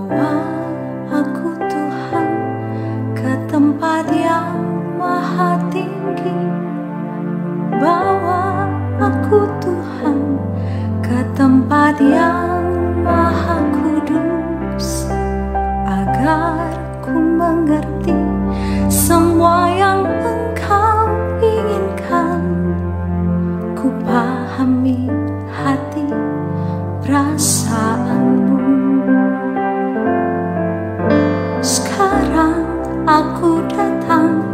Bawa aku Tuhan ke tempat yang maha tinggi. Bawa aku Tuhan ke tempat yang maha kudus, agar ku mengerti semua yang Engkau inginkan. Ku pahami hati perasaanmu. Sekarang aku datang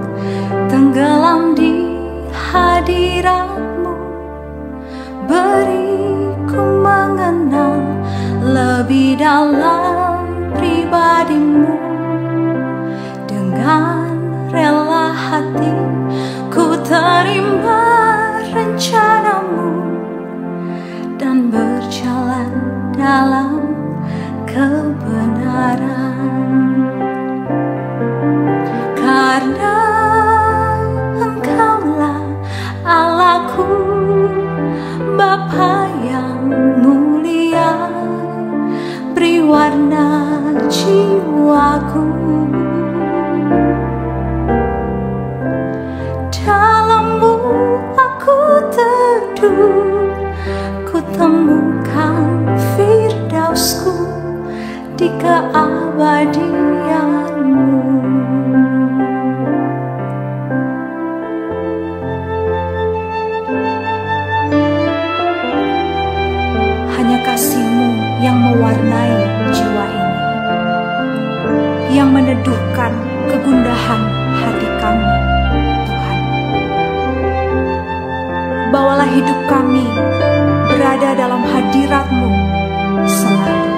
tenggelam di hadirat-Mu. Beriku mengenal lebih dalam pribadi-Mu. Dengan rela hati ku terima rencana-Mu dan berjalan dalam kebenaran. Karena Engkaulah Allahku, Bapa yang mulia, beri warna jiwaku. Dalam-Mu aku teduh, ku temukan firdausku di keabadian-Mu. Hanya kasih-Mu yang mewarnai jiwa ini, yang meneduhkan kegundahan hati kami, Tuhan. Bawalah hidup kami berada dalam hadirat-Mu selalu.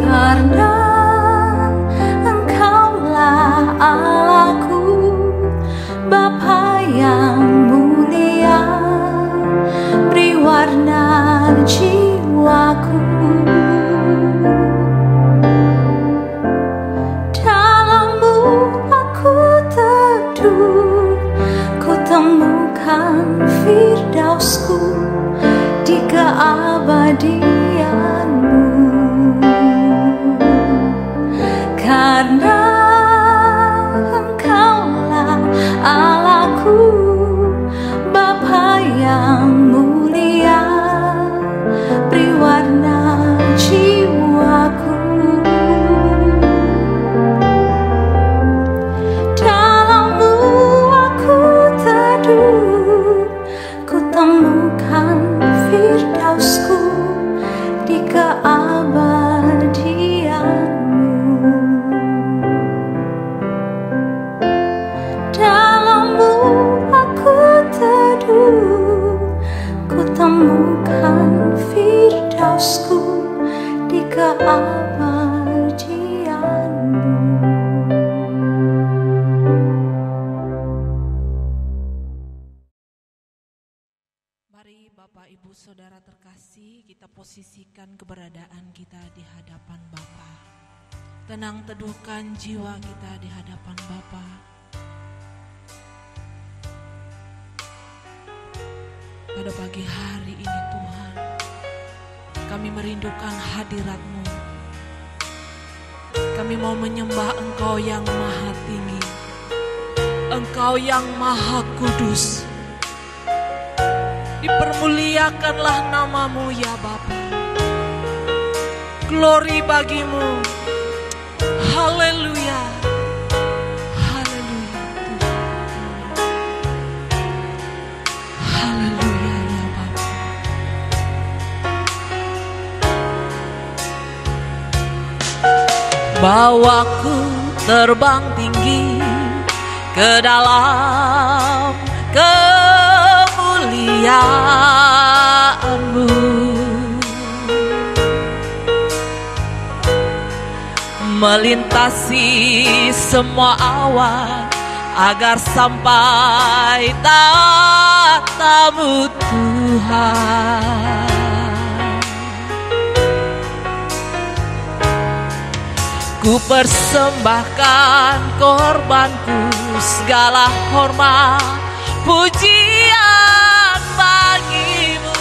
Karena Engkaulah Allahku, Bapa yang mulia, beri warna jiwaku. Dalam-Mu aku teduh, ku temukan firdausku di keabadian-Mu. Karena Engkaulah Allahku, Bapa yang mulia, beri warna jiwaku. Dalam-Mu aku teduh, ku temukan firdausku di keabadian-Mu. Dalam-Mu aku teduh, ku temukan firdausku di keabadian-Mu. Mari Bapak Ibu Saudara terkasih, kita posisikan keberadaan kita di hadapan Bapa. Tenang teduhkan jiwa kita di hadapan Bapa. Pada pagi hari ini Tuhan, kami merindukan hadirat-Mu. Kami mau menyembah Engkau yang maha tinggi, Engkau yang maha kudus. Dipermuliakanlah nama-Mu ya Bapa. Glory bagi-Mu. Haleluya. Haleluya Tuhan. Haleluya ya Bapa. Bawaku terbang tinggi ke dalam kemuliaan-Mu, melintasi semua awan agar sampai tahta-Mu Tuhan. Ku persembahkan korbanku, segala hormat pujian bagimu.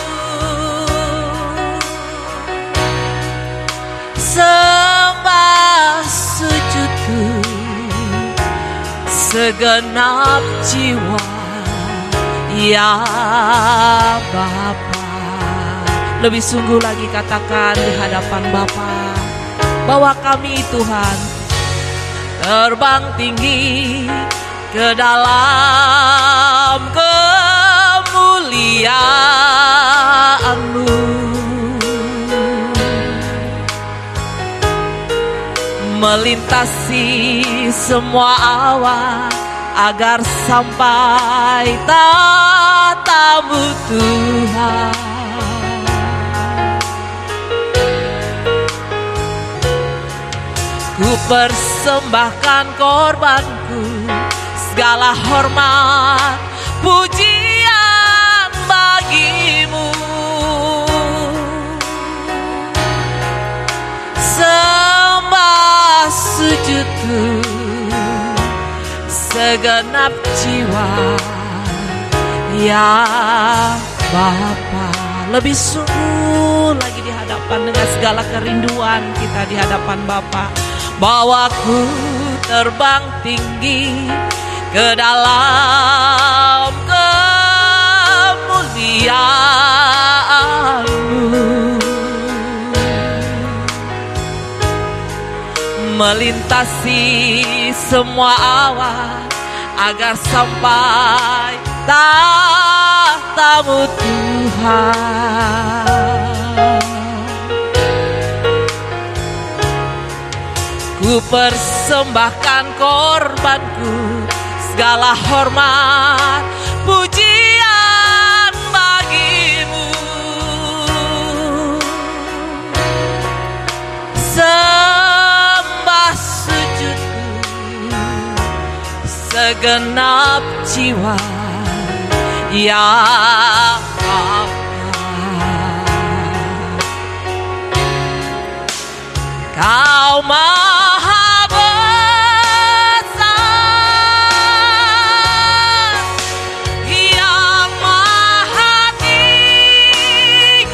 Sembah sujudku segenap jiwa, ya Bapa. Lebih sungguh lagi katakan di hadapan Bapa bahwa kami Tuhan terbang tinggi ke dalam kemuliaan-Mu, melintasi semua awan agar sampai tahta-Mu Tuhan. Ku persembahkan korbanku, segala hormat pujian bagimu. Sembah sujudku segenap jiwa, ya Bapa. Lebih sungguh lagi di hadapan dengan segala kerinduan kita di hadapan Bapa, bahwa ku terbang tinggi ke dalam kemuliaan-Mu, melintasi semua awan agar sampai tahta-Mu Tuhan. Ku persembahkan korbanku, segala hormat pujian bagimu. Sembah sujudku segenap jiwa, ya Bapa. Kau Maha besar, yang Maha tinggi.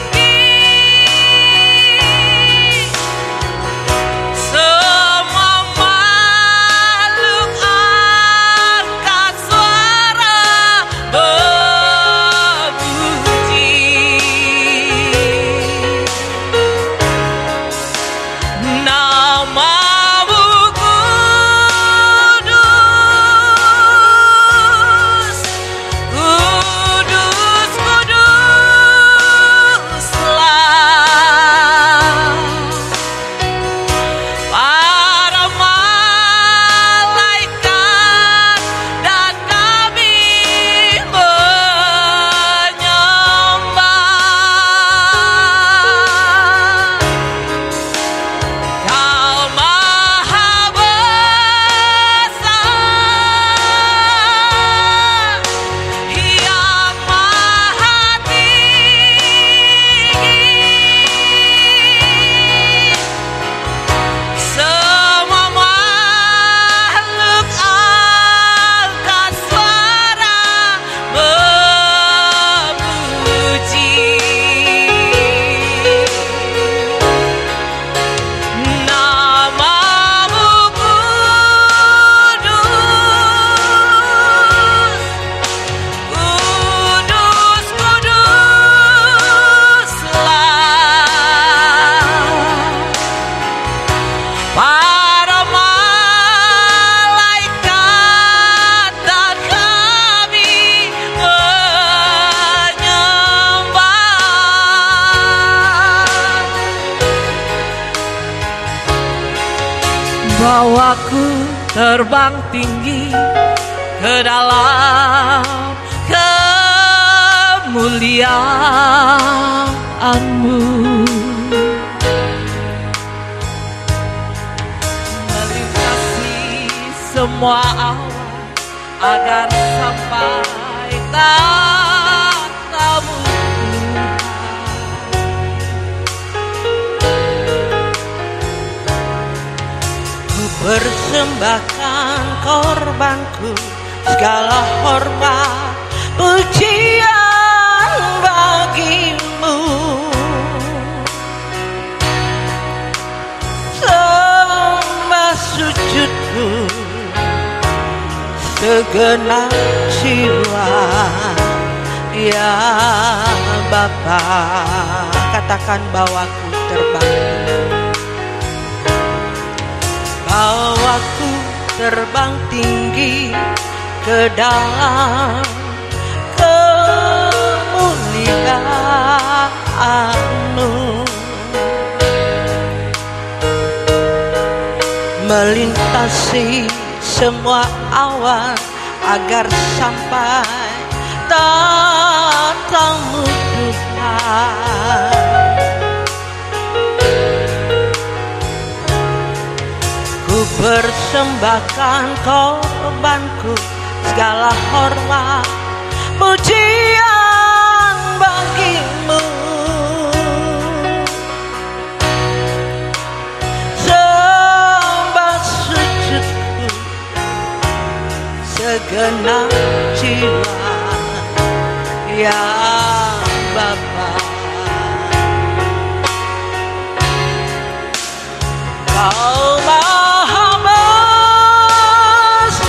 Semua makhluk angkat suara memuji. Nama-Mu kudus, kudus, kuduslah. Para malaikat dan kami menyembah. Kau Maha besar, yang Maha tinggi. Semua makhluk angkat suara memuji. Nama-Mu kudus, kudus, kuduslah. Para malaikat dan kami menyembah. Bawaku terbang tinggi ke dalam kemuliaan-Mu, melintasi semua awan agar sampai tahta-Mu Tuhan. Ku persembahkan korbanku, segala hormat pujian bagimu. Sembah sujudku segenap jiwa, ya Bapa. Katakan bawaku terbang, bawaku terbang tinggi ke dalam kemuliaan-Mu, melintasi semua awan agar sampai tatamu Tuhan. Ku persembahkan korbanku, segala hormat pujian bagimu. Sembah sujudku segenap jiwa, ya Bapa. Kau Maha besar,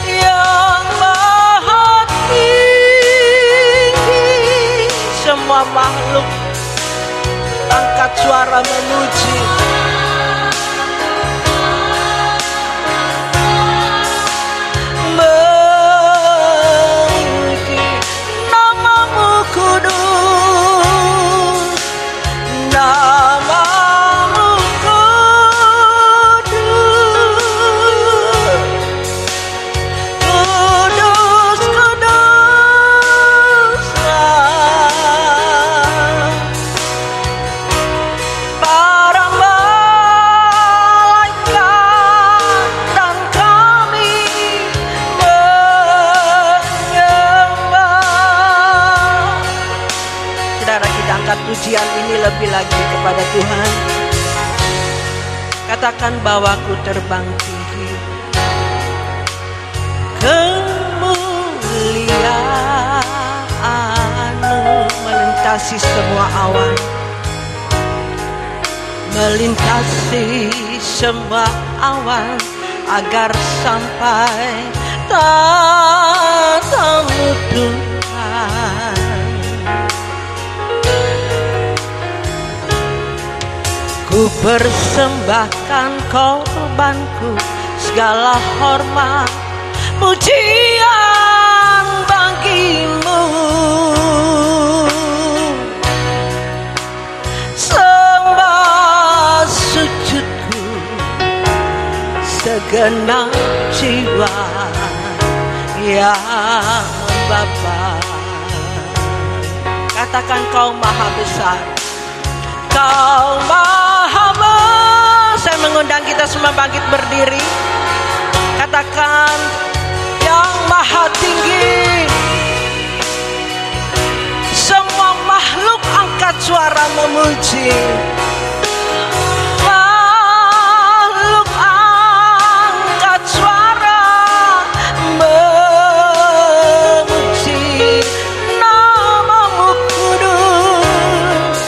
yang Maha tinggi. Semua makhluk angkat suara memuji. Pujian ini lebih lagi kepada Tuhan. Katakan bawaku terbang tinggi, kemuliaan-Mu melintasi semua awan, melintasi semua awan agar sampai tatamu Tuhan. Ku persembahkan korbanku, segala hormat pujian bagimu. Sembah sujudku segenap jiwa, ya Bapa. Katakan Kau Maha besar, Kau Maha besar. Saya mengundang kita semua bangkit berdiri. Katakan yang Maha tinggi. Semua makhluk angkat suara memuji. Makhluk angkat suara memuji. Nama-Mu kudus,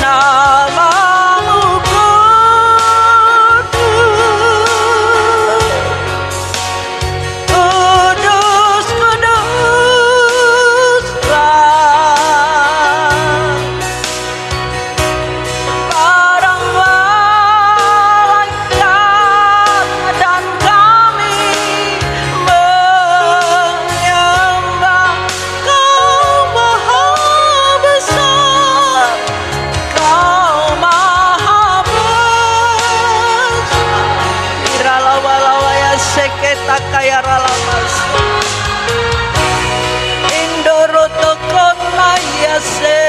nama-Mu kudus, kudus, kuduslah. Para malaikat dan kami menyembah Kau Maha besar, Kau Maha besar. Iralawa-lawa ya seketa kaya ralamas. Indorotokona ya se.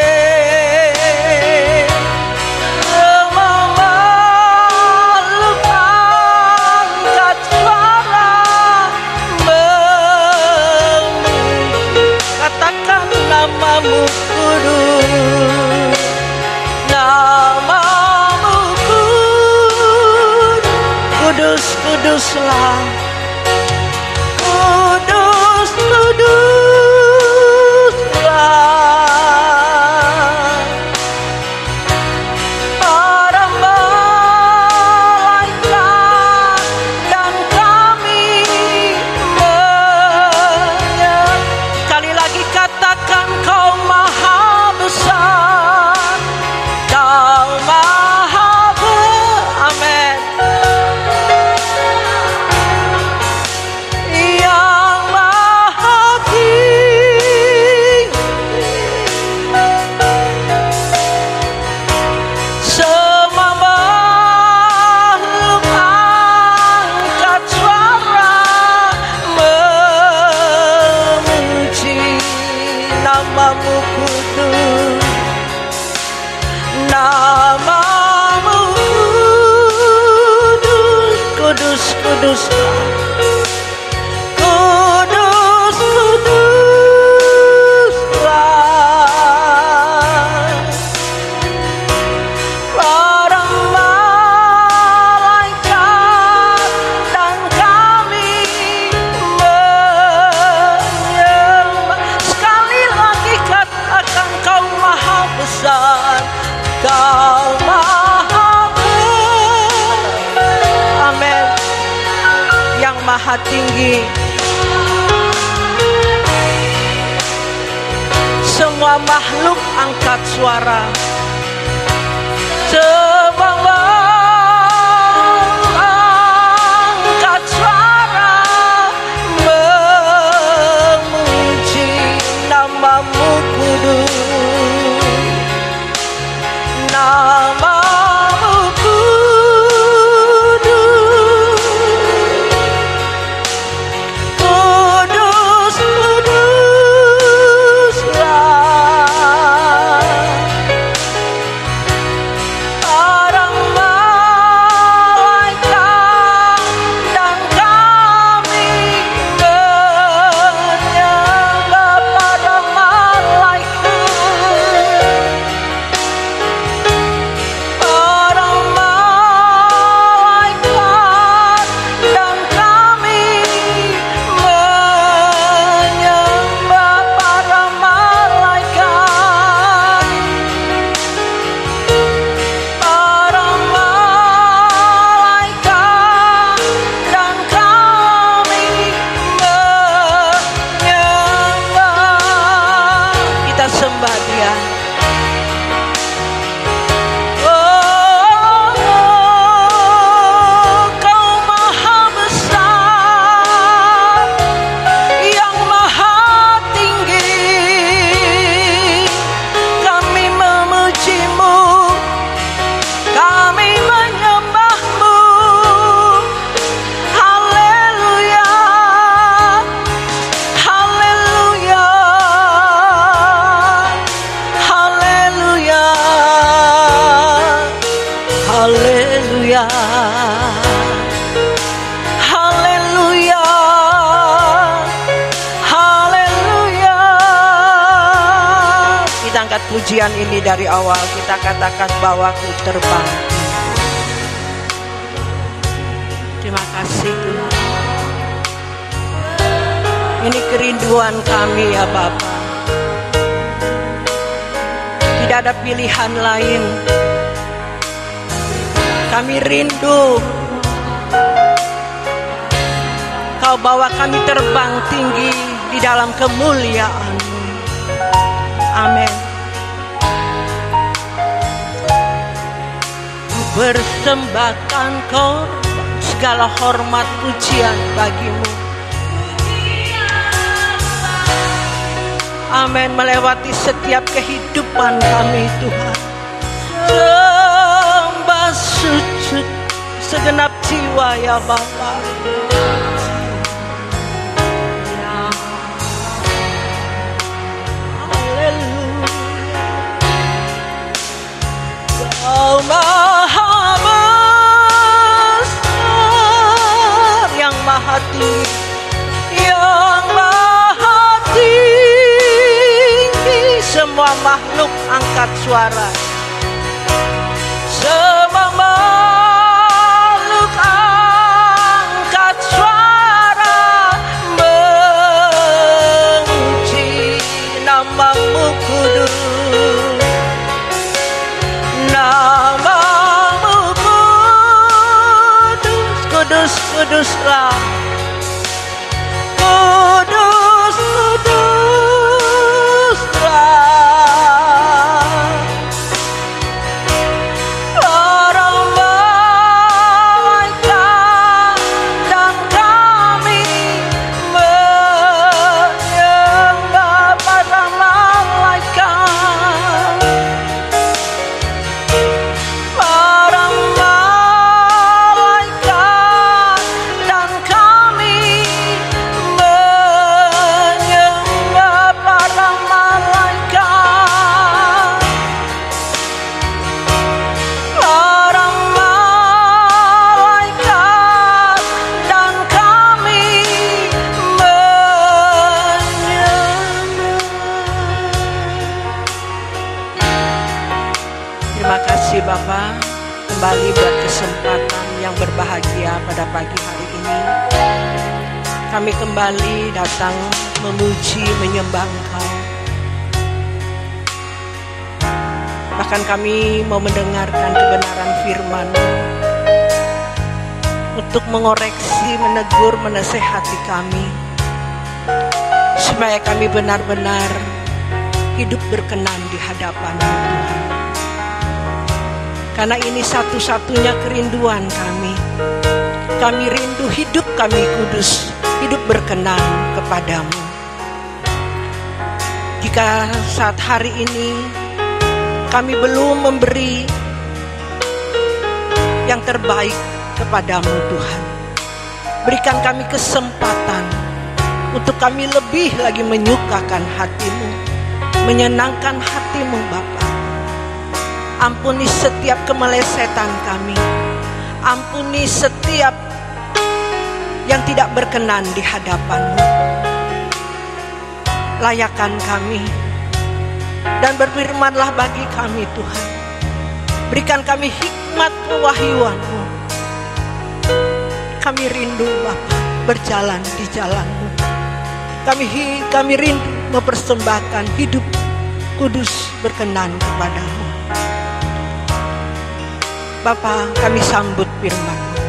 Semua makhluk angkat suara memuji. Katakan nama-Mu kudus, nama-Mu kudus, kudus, kuduslah. kuduslah. Para malaikat dan kami sekali lagi katakan kau maha besar, kau maha amin. Yang maha tinggi, semua makhluk angkat suara memuji namamu kudus, namamu kudus, kudus, kudus, kuduslah. Para malaikat dan kami menyembah. Sekali lagi katakan kau maha besar, kau maha amin. Yang maha tinggi, semua makhluk angkat suara, semua makhluk angkat suara memuji namamu kudus, namamu kudus, kudus, kuduslah. Para malaikat dan kami menyembah. Para malaikat, para malaikat dan kami menyembah. Para malaikat, para malaikat dan kami menyembah. Kita sembah Dia. Kau maha besar, yang maha tinggi. Kami memujimu, kami menyembahmu. Haleluya, haleluya, haleluya, haleluya, haleluya, haleluya. Kita angkat pujian ini dari awal. Kita katakan bahwa ku terbang. Terima kasih Tuhan. Ini kerinduan kami ya Bapa. Tidak ada pilihan lain. Kami rindu Kau bawa kami terbang tinggi di dalam kemuliaan-Mu. Amin. Ku persembahkan korban, segala hormat pujian bagi-Mu. Amin. Melewati setiap kehidupan kami Tuhan. Sembah sujud segenap jiwa ya Bapa. Haleluya. Kau maha besar, yang maha tinggi, yang maha tinggi. Semua makhluk angkat suara. Semua makhluk angkat suara kuduslah. Kudus, kuduslah. Para malaikat dan kami menyembah para malaikat. Para malaikat dan kami menyembah para malaikat. Para malaikat dan kami menyembah. Terima kasih Bapak, kembali buat kesempatan yang berbahagia pada pagi hari ini. Kami kembali datang memuji, menyembah Engkau. Bahkan kami mau mendengarkan kebenaran firman-Mu untuk mengoreksi, menegur, menasehati kami, supaya kami benar-benar hidup berkenan di hadapan-Mu Tuhan. Karena ini satu-satunya kerinduan kami. Kami rindu hidup kami kudus, hidup berkenan kepadamu. Jika saat hari ini kami belum memberi yang terbaik kepadamu Tuhan, berikan kami kesempatan untuk kami lebih lagi menyukakan hati-Mu, menyenangkan hati-Mu Bapa. Ampuni setiap kemelesetan kami, ampuni setiap yang tidak berkenan di hadapan-Mu. Layakan kami dan berfirmanlah bagi kami Tuhan. Berikan kami hikmat pewahyuan-Mu. Kami rindu Bapa berjalan di jalan-Mu. Kami rindu mempersembahkan hidup kudus berkenan kepadamu. Bapa, kami sambut firman-Mu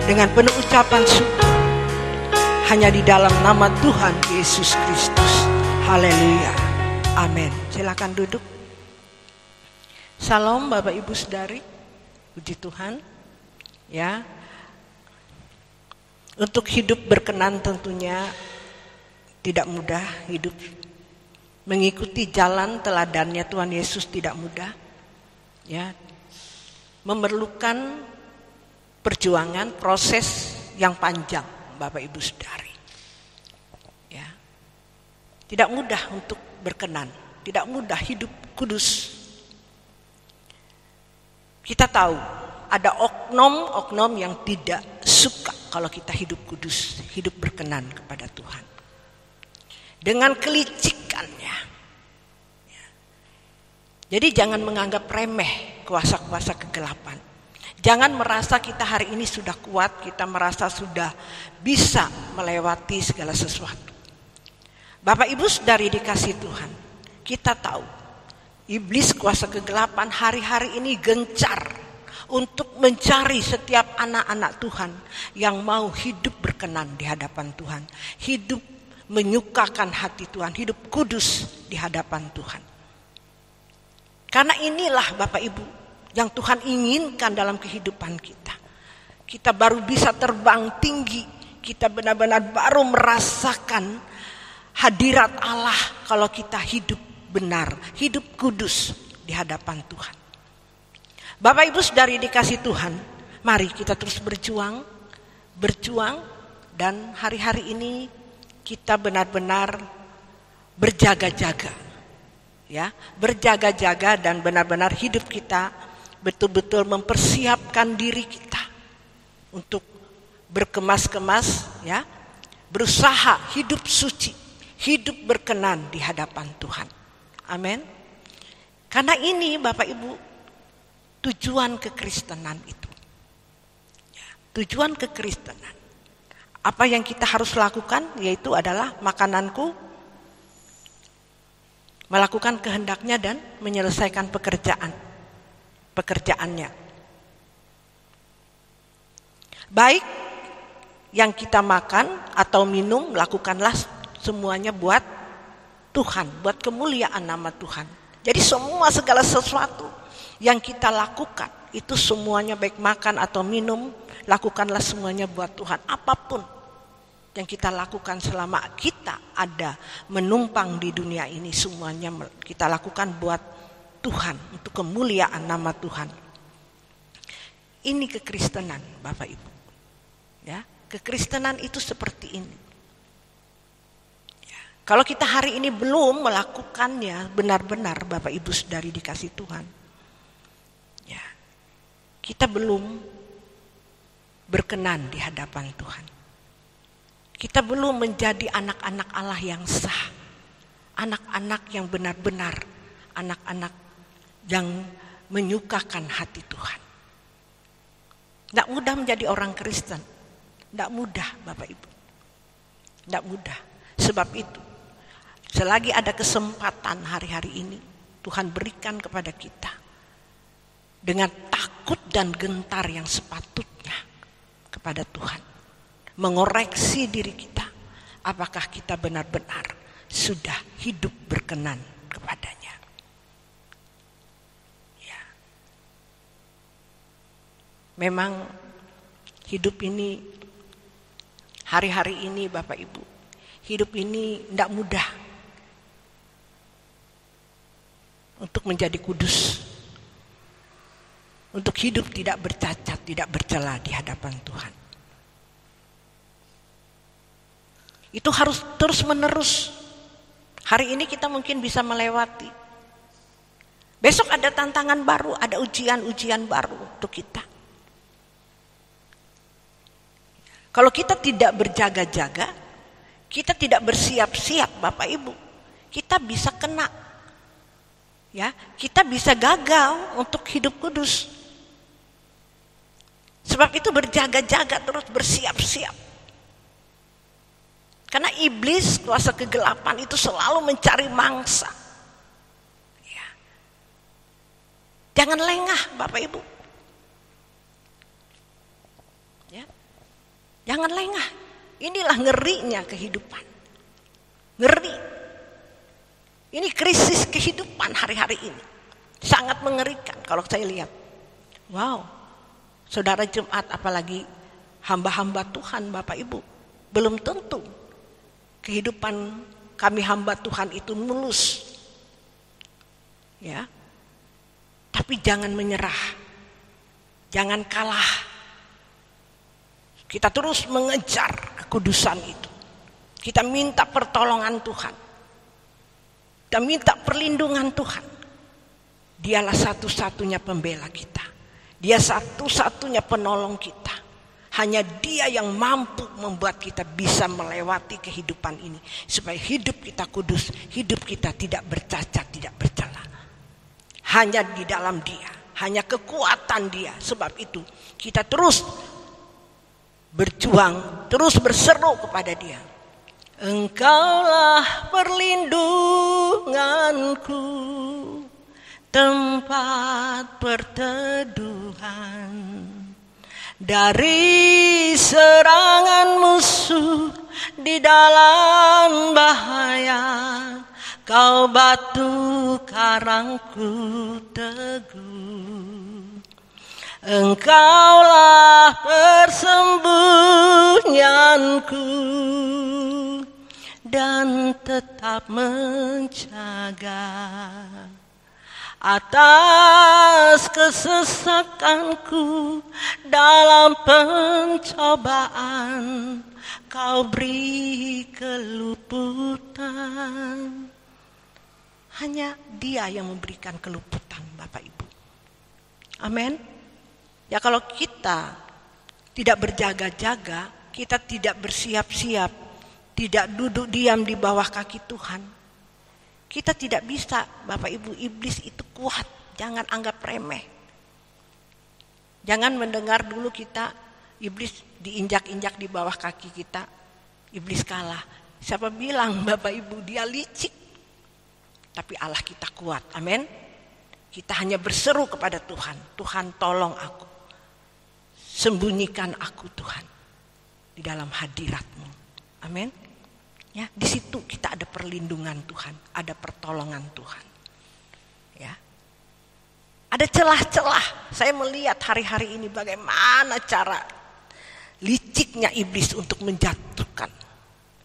dengan penuh ucapan syukur, hanya di dalam nama Tuhan Yesus Kristus. Haleluya, amin. Silakan duduk. Salam Bapak Ibu Saudari, puji Tuhan. Ya, untuk hidup berkenan tentunya tidak mudah. Hidup mengikuti jalan teladannya Tuhan Yesus tidak mudah. Ya, memerlukan perjuangan, proses yang panjang, Bapak Ibu Saudari. Ya, tidak mudah untuk berkenan, tidak mudah hidup kudus. Kita tahu ada oknum-oknum yang tidak suka kalau kita hidup kudus, hidup berkenan kepada Tuhan. Dengan kelicikannya. Ya. Jadi jangan menganggap remeh kuasa-kuasa kegelapan. Jangan merasa kita hari ini sudah kuat, kita merasa sudah bisa melewati segala sesuatu. Bapak Ibu Saudari dikasih Tuhan, kita tahu iblis kuasa kegelapan hari-hari ini gencar untuk mencari setiap anak-anak Tuhan yang mau hidup berkenan di hadapan Tuhan, hidup menyukakan hati Tuhan, hidup kudus di hadapan Tuhan. Karena inilah Bapak Ibu yang Tuhan inginkan dalam kehidupan kita. Kita baru bisa terbang tinggi, kita benar-benar baru merasakan hadirat Allah kalau kita hidup benar, hidup kudus di hadapan Tuhan. Bapak Ibu Saudari dikasih Tuhan, mari kita terus berjuang dan hari-hari ini kita benar-benar berjaga-jaga. Ya, berjaga-jaga dan benar-benar hidup kita betul-betul mempersiapkan diri kita untuk berkemas-kemas, ya, berusaha hidup suci, hidup berkenan di hadapan Tuhan. Amin. Karena ini Bapak Ibu tujuan kekristenan itu. Ya, tujuan kekristenan. Apa yang kita harus lakukan yaitu adalah makananku, melakukan kehendaknya dan menyelesaikan pekerjaannya. Baik Yang kita makan atau minum, lakukanlah semuanya buat Tuhan, buat kemuliaan nama Tuhan. Jadi semua segala sesuatu yang kita lakukan itu semuanya, baik makan atau minum, lakukanlah semuanya buat Tuhan. Apapun yang kita lakukan selama kita ada menumpang di dunia ini, semuanya kita lakukan buat Tuhan, untuk kemuliaan nama Tuhan. Ini kekristenan, Bapak Ibu. Ya, kekristenan itu seperti ini. Ya, kalau kita hari ini belum melakukannya benar-benar, Bapak Ibu Saudari dikasih Tuhan, ya, kita belum berkenan di hadapan Tuhan. Kita belum menjadi anak-anak Allah yang sah, anak-anak yang benar-benar, anak-anak yang menyukakan hati Tuhan. Tidak mudah menjadi orang Kristen, tidak mudah Bapak Ibu, tidak mudah. Sebab itu, selagi ada kesempatan hari-hari ini, Tuhan berikan kepada kita dengan takut dan gentar yang sepatutnya kepada Tuhan, mengoreksi diri kita, apakah kita benar-benar sudah hidup berkenan kepadanya. Ya. Memang hidup ini, hari-hari ini Bapak Ibu, hidup ini tidak mudah untuk menjadi kudus, untuk hidup tidak bercacat, tidak bercela di hadapan Tuhan. Itu harus terus menerus. Hari ini kita mungkin bisa melewati. Besok ada tantangan baru, ada ujian-ujian baru untuk kita. Kalau kita tidak berjaga-jaga, kita tidak bersiap-siap Bapak Ibu, kita bisa kena. Ya, kita bisa gagal untuk hidup kudus. Sebab itu berjaga-jaga, terus bersiap-siap. Karena iblis, kuasa kegelapan itu selalu mencari mangsa. Ya. Jangan lengah Bapak Ibu. Ya. Jangan lengah. Inilah ngerinya kehidupan. Ngeri. Ini krisis kehidupan hari-hari ini. Sangat mengerikan kalau saya lihat. Wow. Saudara jemaat, apalagi hamba-hamba Tuhan Bapak Ibu. Belum tentu kehidupan kami hamba Tuhan itu mulus. Ya. Tapi jangan menyerah. Jangan kalah. Kita terus mengejar kekudusan itu. Kita minta pertolongan Tuhan. Kita minta perlindungan Tuhan. Dialah satu-satunya pembela kita. Dia satu-satunya penolong kita. Hanya Dia yang mampu membuat kita bisa melewati kehidupan ini. Supaya hidup kita kudus, hidup kita tidak bercacat, tidak bercela. Hanya di dalam Dia, hanya kekuatan Dia. Sebab itu kita terus berjuang, terus berseru kepada Dia. Engkaulah perlindunganku, tempat perteduhan dari serangan musuh di dalam bahaya. Kau batu karangku teguh, Engkaulah persembunyianku dan tetap menjaga atas kesesakanku dalam pencobaan. Kau beri keluputan. Hanya Dia yang memberikan keluputan, Bapak Ibu. Amin. Ya, kalau kita tidak berjaga-jaga, kita tidak bersiap-siap, tidak duduk diam di bawah kaki Tuhan, kita tidak bisa, Bapak Ibu. Iblis itu kuat, jangan anggap remeh. Jangan mendengar dulu kita iblis diinjak-injak di bawah kaki kita, iblis kalah. Siapa bilang Bapak Ibu dia licik? Tapi Allah kita kuat, amin. Kita hanya berseru kepada Tuhan, Tuhan tolong aku, sembunyikan aku Tuhan. di dalam hadirat-Mu. Amin. Ya, di situ kita ada perlindungan Tuhan, ada pertolongan Tuhan. Ya. Ada celah-celah. Saya melihat hari-hari ini bagaimana cara liciknya iblis untuk menjatuhkan,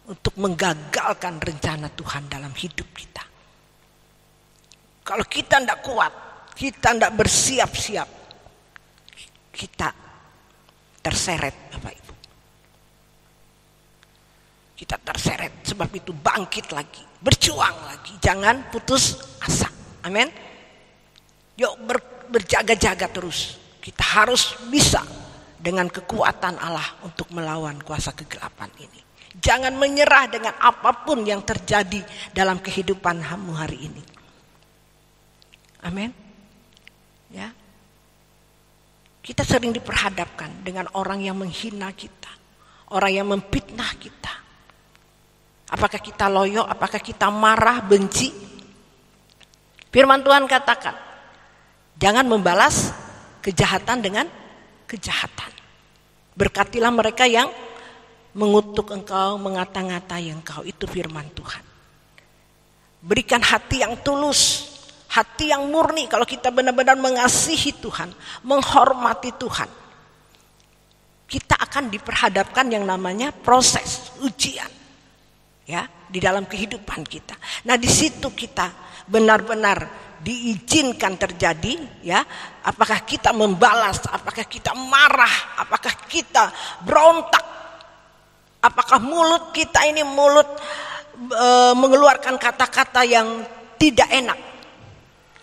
untuk menggagalkan rencana Tuhan dalam hidup kita. Kalau kita tidak kuat, kita tidak bersiap-siap, kita terseret, Bapak Ibu. Kita terseret, sebab itu bangkit lagi, berjuang lagi, jangan putus asa. Amin. Yuk berjaga-jaga terus. Kita harus bisa dengan kekuatan Allah untuk melawan kuasa kegelapan ini. Jangan menyerah dengan apapun yang terjadi dalam kehidupan kamu hari ini. Amin. Ya. Kita sering diperhadapkan dengan orang yang menghina kita, orang yang memfitnah kita. Apakah kita loyo, apakah kita marah, benci? Firman Tuhan katakan, jangan membalas kejahatan dengan kejahatan. Berkatilah mereka yang mengutuk engkau, mengata-ngatai engkau. Itu firman Tuhan. Berikan hati yang tulus, hati yang murni. Kalau kita benar-benar mengasihi Tuhan, menghormati Tuhan, kita akan diperhadapkan yang namanya proses ujian, ya, di dalam kehidupan kita. Nah, di situ kita benar-benar diizinkan terjadi, ya. Apakah kita membalas, apakah kita marah, apakah kita berontak, apakah mulut kita ini mengeluarkan kata-kata yang tidak enak,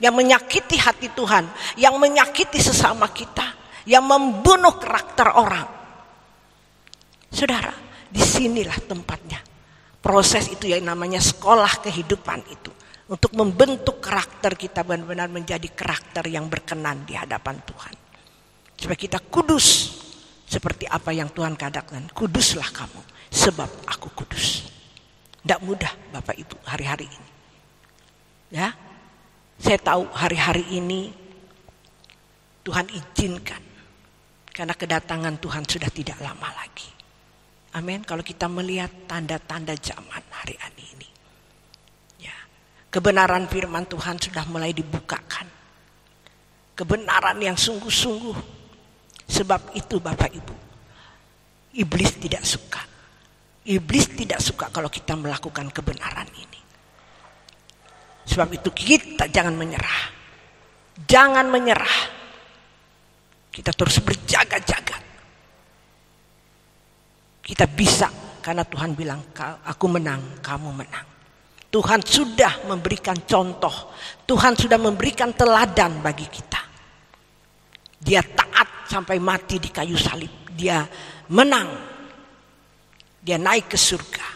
yang menyakiti hati Tuhan, yang menyakiti sesama kita, yang membunuh karakter orang. Saudara, disinilah tempatnya. Proses itu yang namanya sekolah kehidupan itu. Untuk membentuk karakter kita benar-benar menjadi karakter yang berkenan di hadapan Tuhan. Supaya kita kudus. Seperti apa yang Tuhan katakan. Kuduslah kamu. Sebab aku kudus. Tidak mudah Bapak Ibu hari-hari ini. Ya, saya tahu hari-hari ini Tuhan izinkan. Karena kedatangan Tuhan sudah tidak lama lagi. Amin. Kalau kita melihat tanda-tanda zaman hari-hari ini. Kebenaran firman Tuhan sudah mulai dibukakan. Kebenaran yang sungguh-sungguh. Sebab itu Bapak Ibu, iblis tidak suka. Iblis tidak suka kalau kita melakukan kebenaran ini. Sebab itu kita jangan menyerah. Jangan menyerah. Kita terus berjaga-jaga. Kita bisa karena Tuhan bilang, aku menang, kamu menang. Tuhan sudah memberikan contoh. Tuhan sudah memberikan teladan bagi kita. Dia taat sampai mati di kayu salib. Dia menang. Dia naik ke surga.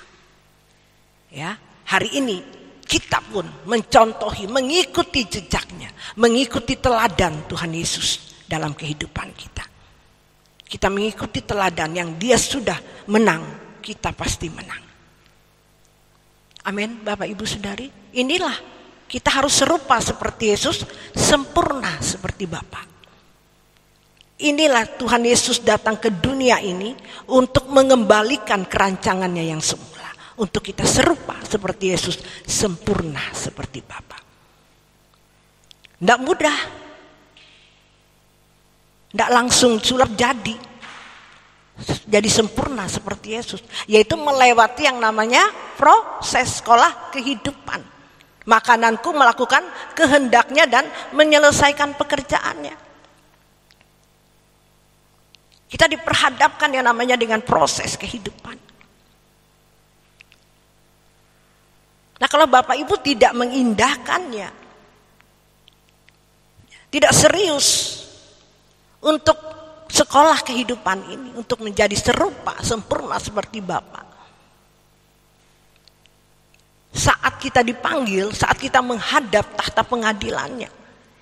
Ya, hari ini kita pun mencontohi, mengikuti jejaknya, mengikuti teladan Tuhan Yesus dalam kehidupan kita. Kita mengikuti teladan yang dia sudah menang, kita pasti menang. Amin, Bapak Ibu Saudari. Inilah kita harus serupa seperti Yesus, sempurna seperti Bapa. Inilah Tuhan Yesus datang ke dunia ini untuk mengembalikan kerancangannya yang semula. Untuk kita serupa seperti Yesus, sempurna seperti Bapa. Tidak mudah. Tidak langsung sulap jadi sempurna seperti Yesus, yaitu melewati yang namanya proses sekolah kehidupan. Makananku melakukan kehendaknya dan menyelesaikan pekerjaannya. Kita diperhadapkan yang namanya dengan proses kehidupan. Nah, kalau Bapak Ibu tidak mengindahkannya, tidak serius untuk sekolah kehidupan ini, untuk menjadi serupa, sempurna seperti Bapa. Saat kita dipanggil, saat kita menghadap tahta pengadilannya,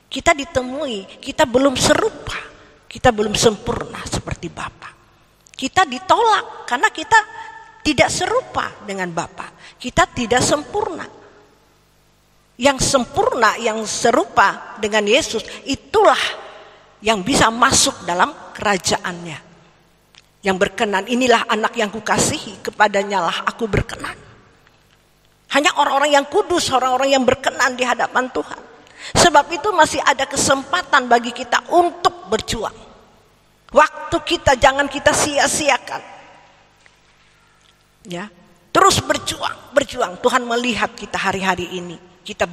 kita ditemui, kita belum serupa, kita belum sempurna seperti Bapa. Kita ditolak karena kita tidak serupa dengan Bapa. Kita tidak sempurna. Yang sempurna, yang serupa dengan Yesus, itulah yang bisa masuk dalam kerajaannya. yang berkenan. Inilah anak yang kukasihi, kepadanya lah aku berkenan. Hanya orang-orang yang kudus, orang-orang yang berkenan di hadapan Tuhan. Sebab itu masih ada kesempatan bagi kita untuk berjuang. Waktu kita jangan kita sia-siakan. Ya, terus berjuang. Tuhan melihat kita hari-hari ini. Kita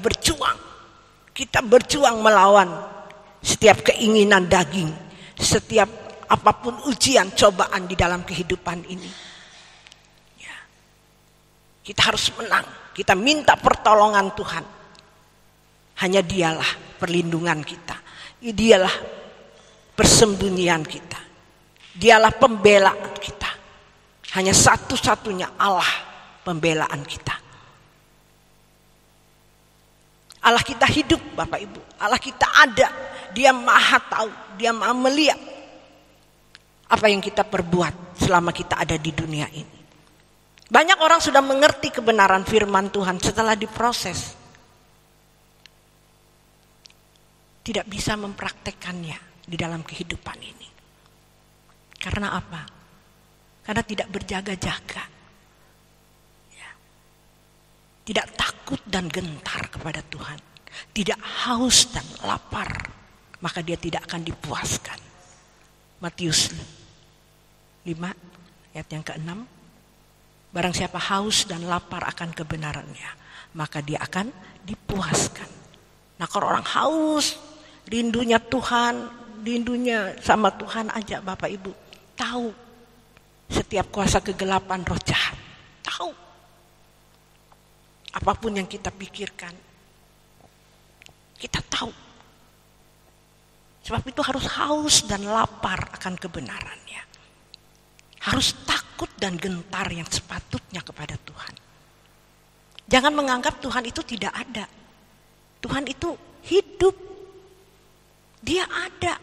berjuang melawan setiap keinginan daging, setiap apapun ujian, cobaan di dalam kehidupan ini. Ya. Kita harus menang. Kita minta pertolongan Tuhan. Hanya Dialah perlindungan kita. Dialah persembunyian kita. Dialah pembelaan kita. Hanya satu-satunya Allah pembelaan kita. Allah kita hidup, Bapak Ibu. Allah kita ada. Dia maha tahu. Dia maha melihat apa yang kita perbuat selama kita ada di dunia ini. Banyak orang sudah mengerti kebenaran firman Tuhan setelah diproses. Tidak bisa mempraktekkannya di dalam kehidupan ini. Karena apa? Karena tidak berjaga-jaga. Ya. Tidak takut dan gentar kepada Tuhan. Tidak haus dan lapar. Maka dia tidak akan dipuaskan. Matius 5 ayat yang ke-6. Barang siapa haus dan lapar akan kebenarannya, maka dia akan dipuaskan. Nah, kalau orang haus, rindunya Tuhan, rindunya sama Tuhan aja, Bapak Ibu tahu setiap kuasa kegelapan, roh jahat, tahu apapun yang kita pikirkan, kita tahu. Sebab itu harus haus dan lapar akan kebenarannya, harus takut dan gentar yang sepatutnya kepada Tuhan. Jangan menganggap Tuhan itu tidak ada. Tuhan itu hidup, Dia ada.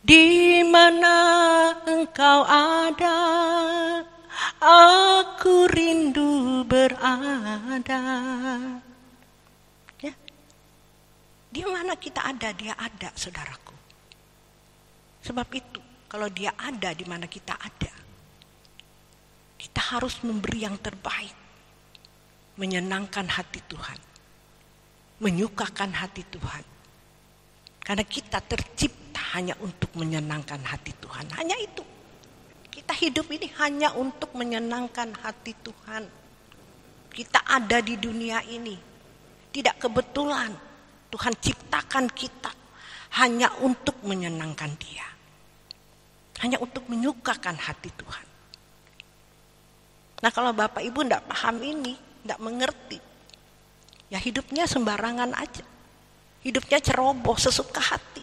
Di mana Engkau ada, aku rindu berada. Ya. Di mana kita ada, Dia ada, saudaraku. Sebab itu, kalau Dia ada di mana kita ada, kita harus memberi yang terbaik, menyenangkan hati Tuhan, menyukakan hati Tuhan. Karena kita tercipta hanya untuk menyenangkan hati Tuhan. Hanya itu. Kita hidup ini hanya untuk menyenangkan hati Tuhan. Kita ada di dunia ini. Tidak kebetulan. Tuhan ciptakan kita hanya untuk menyenangkan Dia. Hanya untuk menyukakan hati Tuhan. Nah, kalau Bapak Ibu tidak paham ini, tidak mengerti, ya hidupnya sembarangan aja. Hidupnya ceroboh, sesuka hati.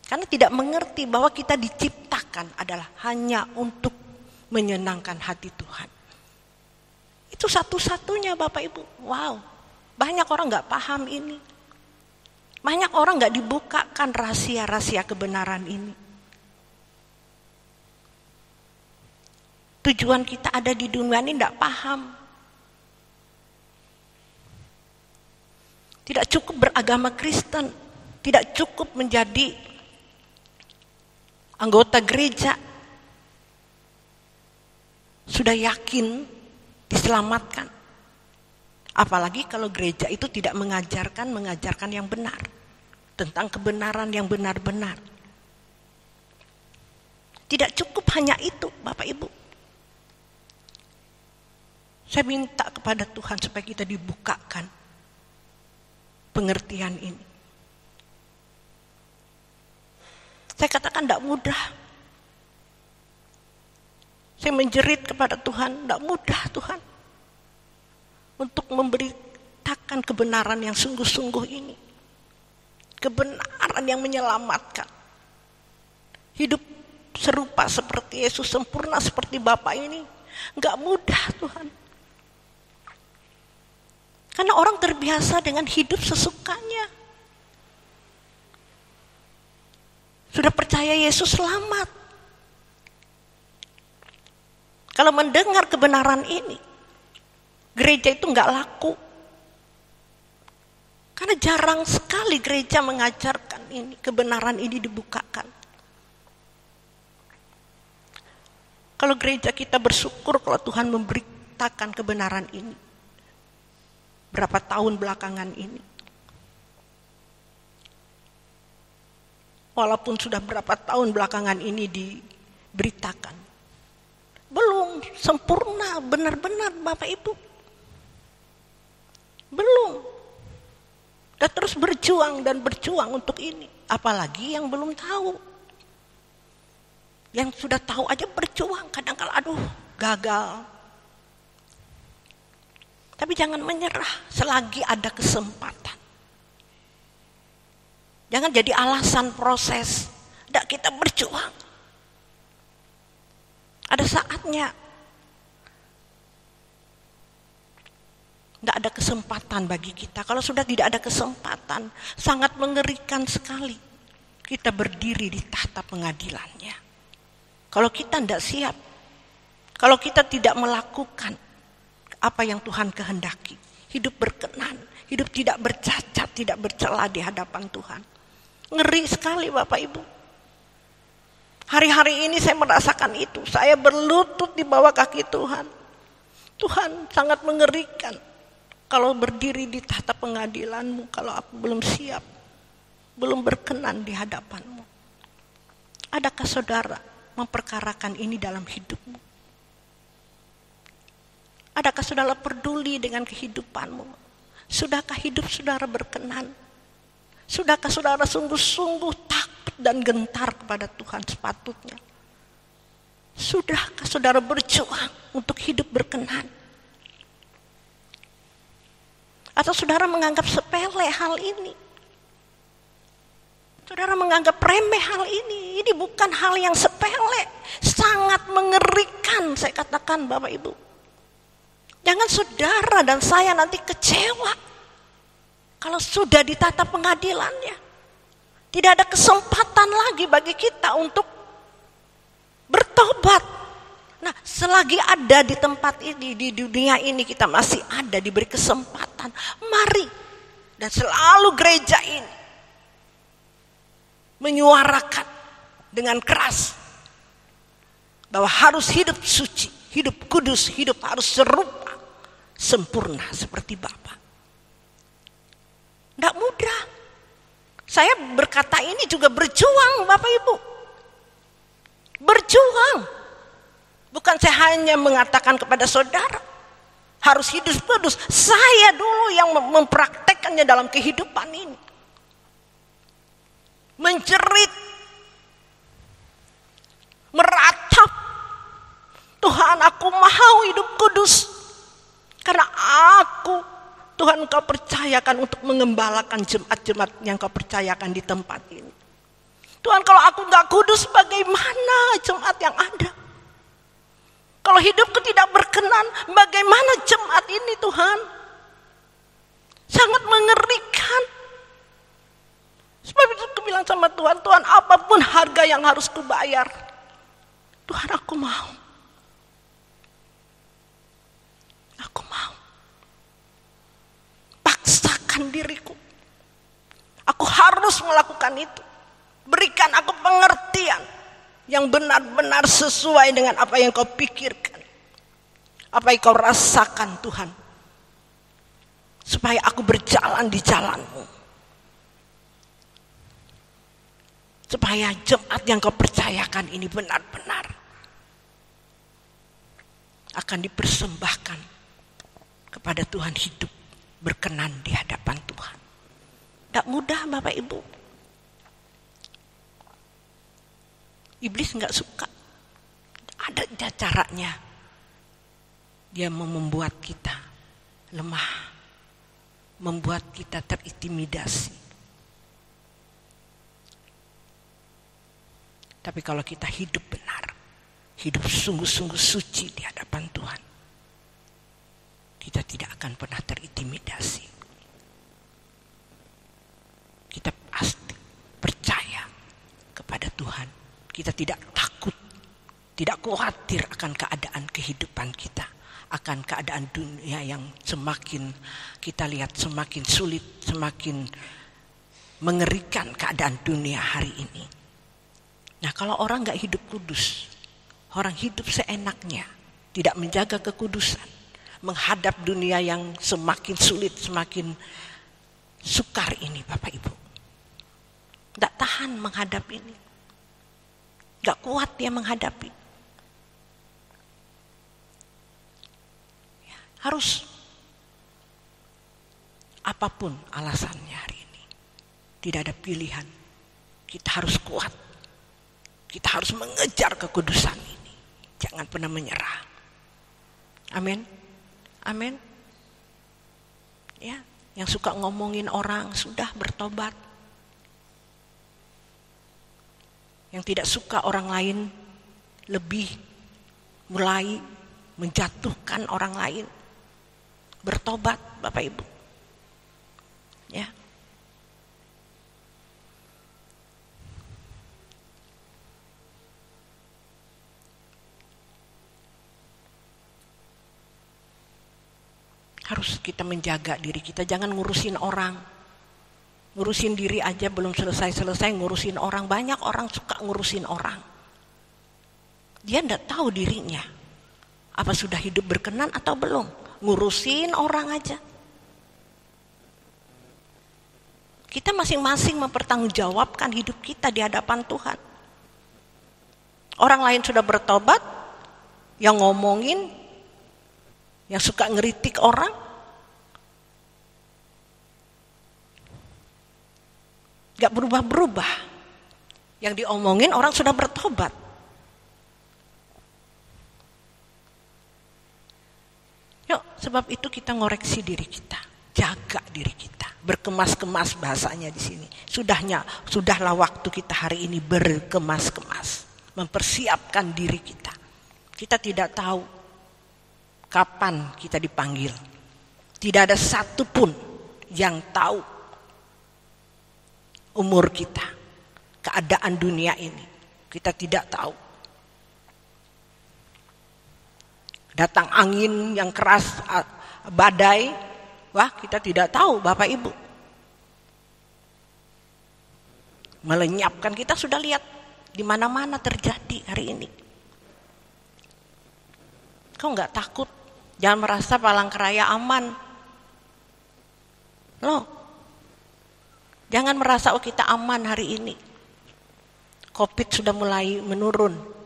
Karena tidak mengerti bahwa kita diciptakan adalah hanya untuk menyenangkan hati Tuhan. Itu satu-satunya, Bapak Ibu. Wow, banyak orang gak paham ini. Banyak orang gak dibukakan rahasia-rahasia kebenaran ini. Tujuan kita ada di dunia ini gak paham. Tidak cukup beragama Kristen, tidak cukup menjadi anggota gereja. Sudah yakin diselamatkan. Apalagi kalau gereja itu tidak mengajarkan yang benar. Tentang kebenaran yang benar-benar. Tidak cukup hanya itu, Bapak Ibu. Saya minta kepada Tuhan supaya kita dibukakan pengertian ini. Saya katakan tidak mudah. Saya menjerit kepada Tuhan, tidak mudah Tuhan. Untuk memberitakan kebenaran yang sungguh-sungguh ini. Kebenaran yang menyelamatkan. Hidup serupa seperti Yesus, sempurna seperti Bapa ini. Enggak mudah Tuhan. Karena orang terbiasa dengan hidup sesukanya. Sudah percaya Yesus selamat. Kalau mendengar kebenaran ini, gereja itu enggak laku. Karena jarang sekali gereja mengajarkan ini, kebenaran ini dibukakan. Kalau gereja kita bersyukur kalau Tuhan memberitakan kebenaran ini. Berapa tahun belakangan ini. Walaupun sudah berapa tahun belakangan ini diberitakan. Belum sempurna benar-benar Bapak Ibu. Belum. Dan terus berjuang dan berjuang untuk ini. Apalagi yang belum tahu. Yang sudah tahu aja berjuang. Kadang-kadang aduh gagal. Tapi jangan menyerah selagi ada kesempatan. Jangan jadi alasan proses. Tidak, kita berjuang. Ada saatnya. Tidak ada kesempatan bagi kita. Kalau sudah tidak ada kesempatan, sangat mengerikan sekali. Kita berdiri di tahta pengadilannya. Kalau kita tidak siap, kalau kita tidak melakukan apa yang Tuhan kehendaki, hidup berkenan, hidup tidak bercacat, tidak bercela di hadapan Tuhan. Ngeri sekali Bapak Ibu. Hari-hari ini saya merasakan itu. Saya berlutut di bawah kaki Tuhan. Tuhan sangat mengerikan. Kalau berdiri di tahta pengadilanmu, kalau aku belum siap, belum berkenan di hadapanmu. Adakah saudara memperkarakan ini dalam hidupmu? Adakah saudara peduli dengan kehidupanmu? Sudahkah hidup saudara berkenan? Sudahkah saudara sungguh-sungguh takut dan gentar kepada Tuhan sepatutnya? Sudahkah saudara berjuang untuk hidup berkenan? Atau saudara menganggap sepele hal ini? Saudara menganggap remeh hal ini? Ini bukan hal yang sepele. Sangat mengerikan saya katakan Bapak Ibu. Jangan saudara dan saya nanti kecewa. Kalau sudah ditata pengadilannya. Tidak ada kesempatan lagi bagi kita untuk bertobat. Nah, selagi ada di tempat ini, di dunia ini kita masih ada, diberi kesempatan. Mari, dan selalu gereja ini menyuarakan dengan keras bahwa harus hidup suci, hidup kudus, hidup harus serupa, sempurna seperti Bapa. Tidak mudah. Saya berkata ini juga berjuang Bapak Ibu. Berjuang. Bukan saya hanya mengatakan kepada saudara harus hidup kudus. Saya dulu yang mempraktekkannya dalam kehidupan ini. Menjerit, meratap, Tuhan aku mau hidup kudus. Karena aku, Tuhan Engkau percayakan untuk mengembalakan jemaat-jemaat yang Engkau percayakan di tempat ini. Tuhan kalau aku gak kudus bagaimana jemaat yang ada? Kalau hidupku tidak berkenan, bagaimana jemaat ini Tuhan? Sangat mengerikan. Sebab itu aku bilang sama Tuhan, Tuhan apapun harga yang harus kubayar, Tuhan aku mau. Aku mau. Paksakan diriku. Aku harus melakukan itu. Berikan aku pengertian yang benar-benar sesuai dengan apa yang kau pikirkan. Apa yang kau rasakan Tuhan. Supaya aku berjalan di jalan-Mu. Supaya jemaat yang kau percayakan ini benar-benar akan dipersembahkan kepada Tuhan, hidup berkenan di hadapan Tuhan. Tidak mudah Bapak Ibu. Iblis nggak suka. Ada caranya. Dia membuat kita lemah. Membuat kita terintimidasi. Tapi kalau kita hidup benar. Hidup sungguh-sungguh suci di hadapan Tuhan. Kita tidak akan pernah terintimidasi. Kita pasti percaya kepada Tuhan. Kita tidak takut, tidak khawatir akan keadaan kehidupan kita, akan keadaan dunia yang semakin kita lihat semakin sulit, semakin mengerikan keadaan dunia hari ini. Nah, kalau orang gak hidup kudus, orang hidup seenaknya, tidak menjaga kekudusan, menghadap dunia yang semakin sulit, semakin sukar ini Bapak Ibu. Gak tahan menghadapi ini. Gak kuat dia menghadapi. Harus apapun alasannya hari ini. Tidak ada pilihan. Kita harus kuat. Kita harus mengejar kekudusan ini. Jangan pernah menyerah. Amin. Amin. Ya, yang suka ngomongin orang sudah bertobat. Yang tidak suka orang lain lebih mulai menjatuhkan orang lain. Bertobat Bapak Ibu. Ya. Harus kita menjaga diri kita, jangan ngurusin orang. Ngurusin diri aja belum selesai-selesai ngurusin orang. Banyak orang suka ngurusin orang. Dia enggak tahu dirinya. Apa sudah hidup berkenan atau belum? Ngurusin orang aja. Kita masing-masing mempertanggungjawabkan hidup kita di hadapan Tuhan. Orang lain sudah bertobat, yang ngomongin, yang suka ngeritik orang, gak berubah-berubah. Yang diomongin orang sudah bertobat. Yuk, sebab itu kita ngoreksi diri kita, jaga diri kita, berkemas-kemas bahasanya di sini. Sudahlah waktu kita hari ini berkemas-kemas, mempersiapkan diri kita. Kita tidak tahu kapan kita dipanggil. Tidak ada satupun yang tahu umur kita, keadaan dunia ini. Kita tidak tahu. Datang angin yang keras, badai, wah kita tidak tahu Bapak Ibu. Melenyapkan, kita sudah lihat di mana-mana terjadi hari ini. Kau nggak takut? Jangan merasa Palangkaraya aman. Loh, jangan merasa kita aman hari ini. Covid sudah mulai menurun.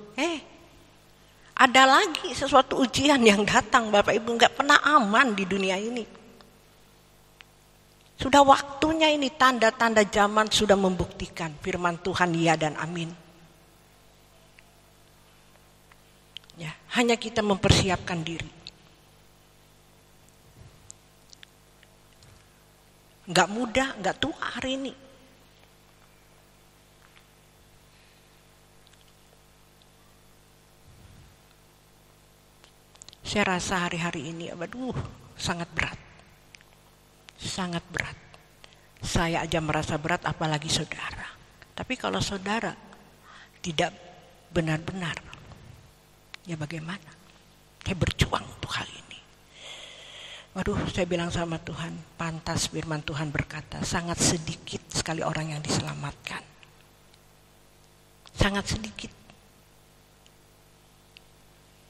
Ada lagi sesuatu ujian yang datang Bapak Ibu, nggak pernah aman di dunia ini. Sudah waktunya ini, tanda-tanda zaman sudah membuktikan firman Tuhan ya dan amin. Ya, hanya kita mempersiapkan diri. Nggak mudah, nggak tua hari ini. Saya rasa hari-hari ini, sangat berat. Sangat berat. Saya aja merasa berat, apalagi saudara. Tapi kalau saudara tidak benar-benar, ya bagaimana? Saya berjuang untuk hal ini. Saya bilang sama Tuhan, pantas firman Tuhan berkata, sangat sedikit sekali orang yang diselamatkan. Sangat sedikit.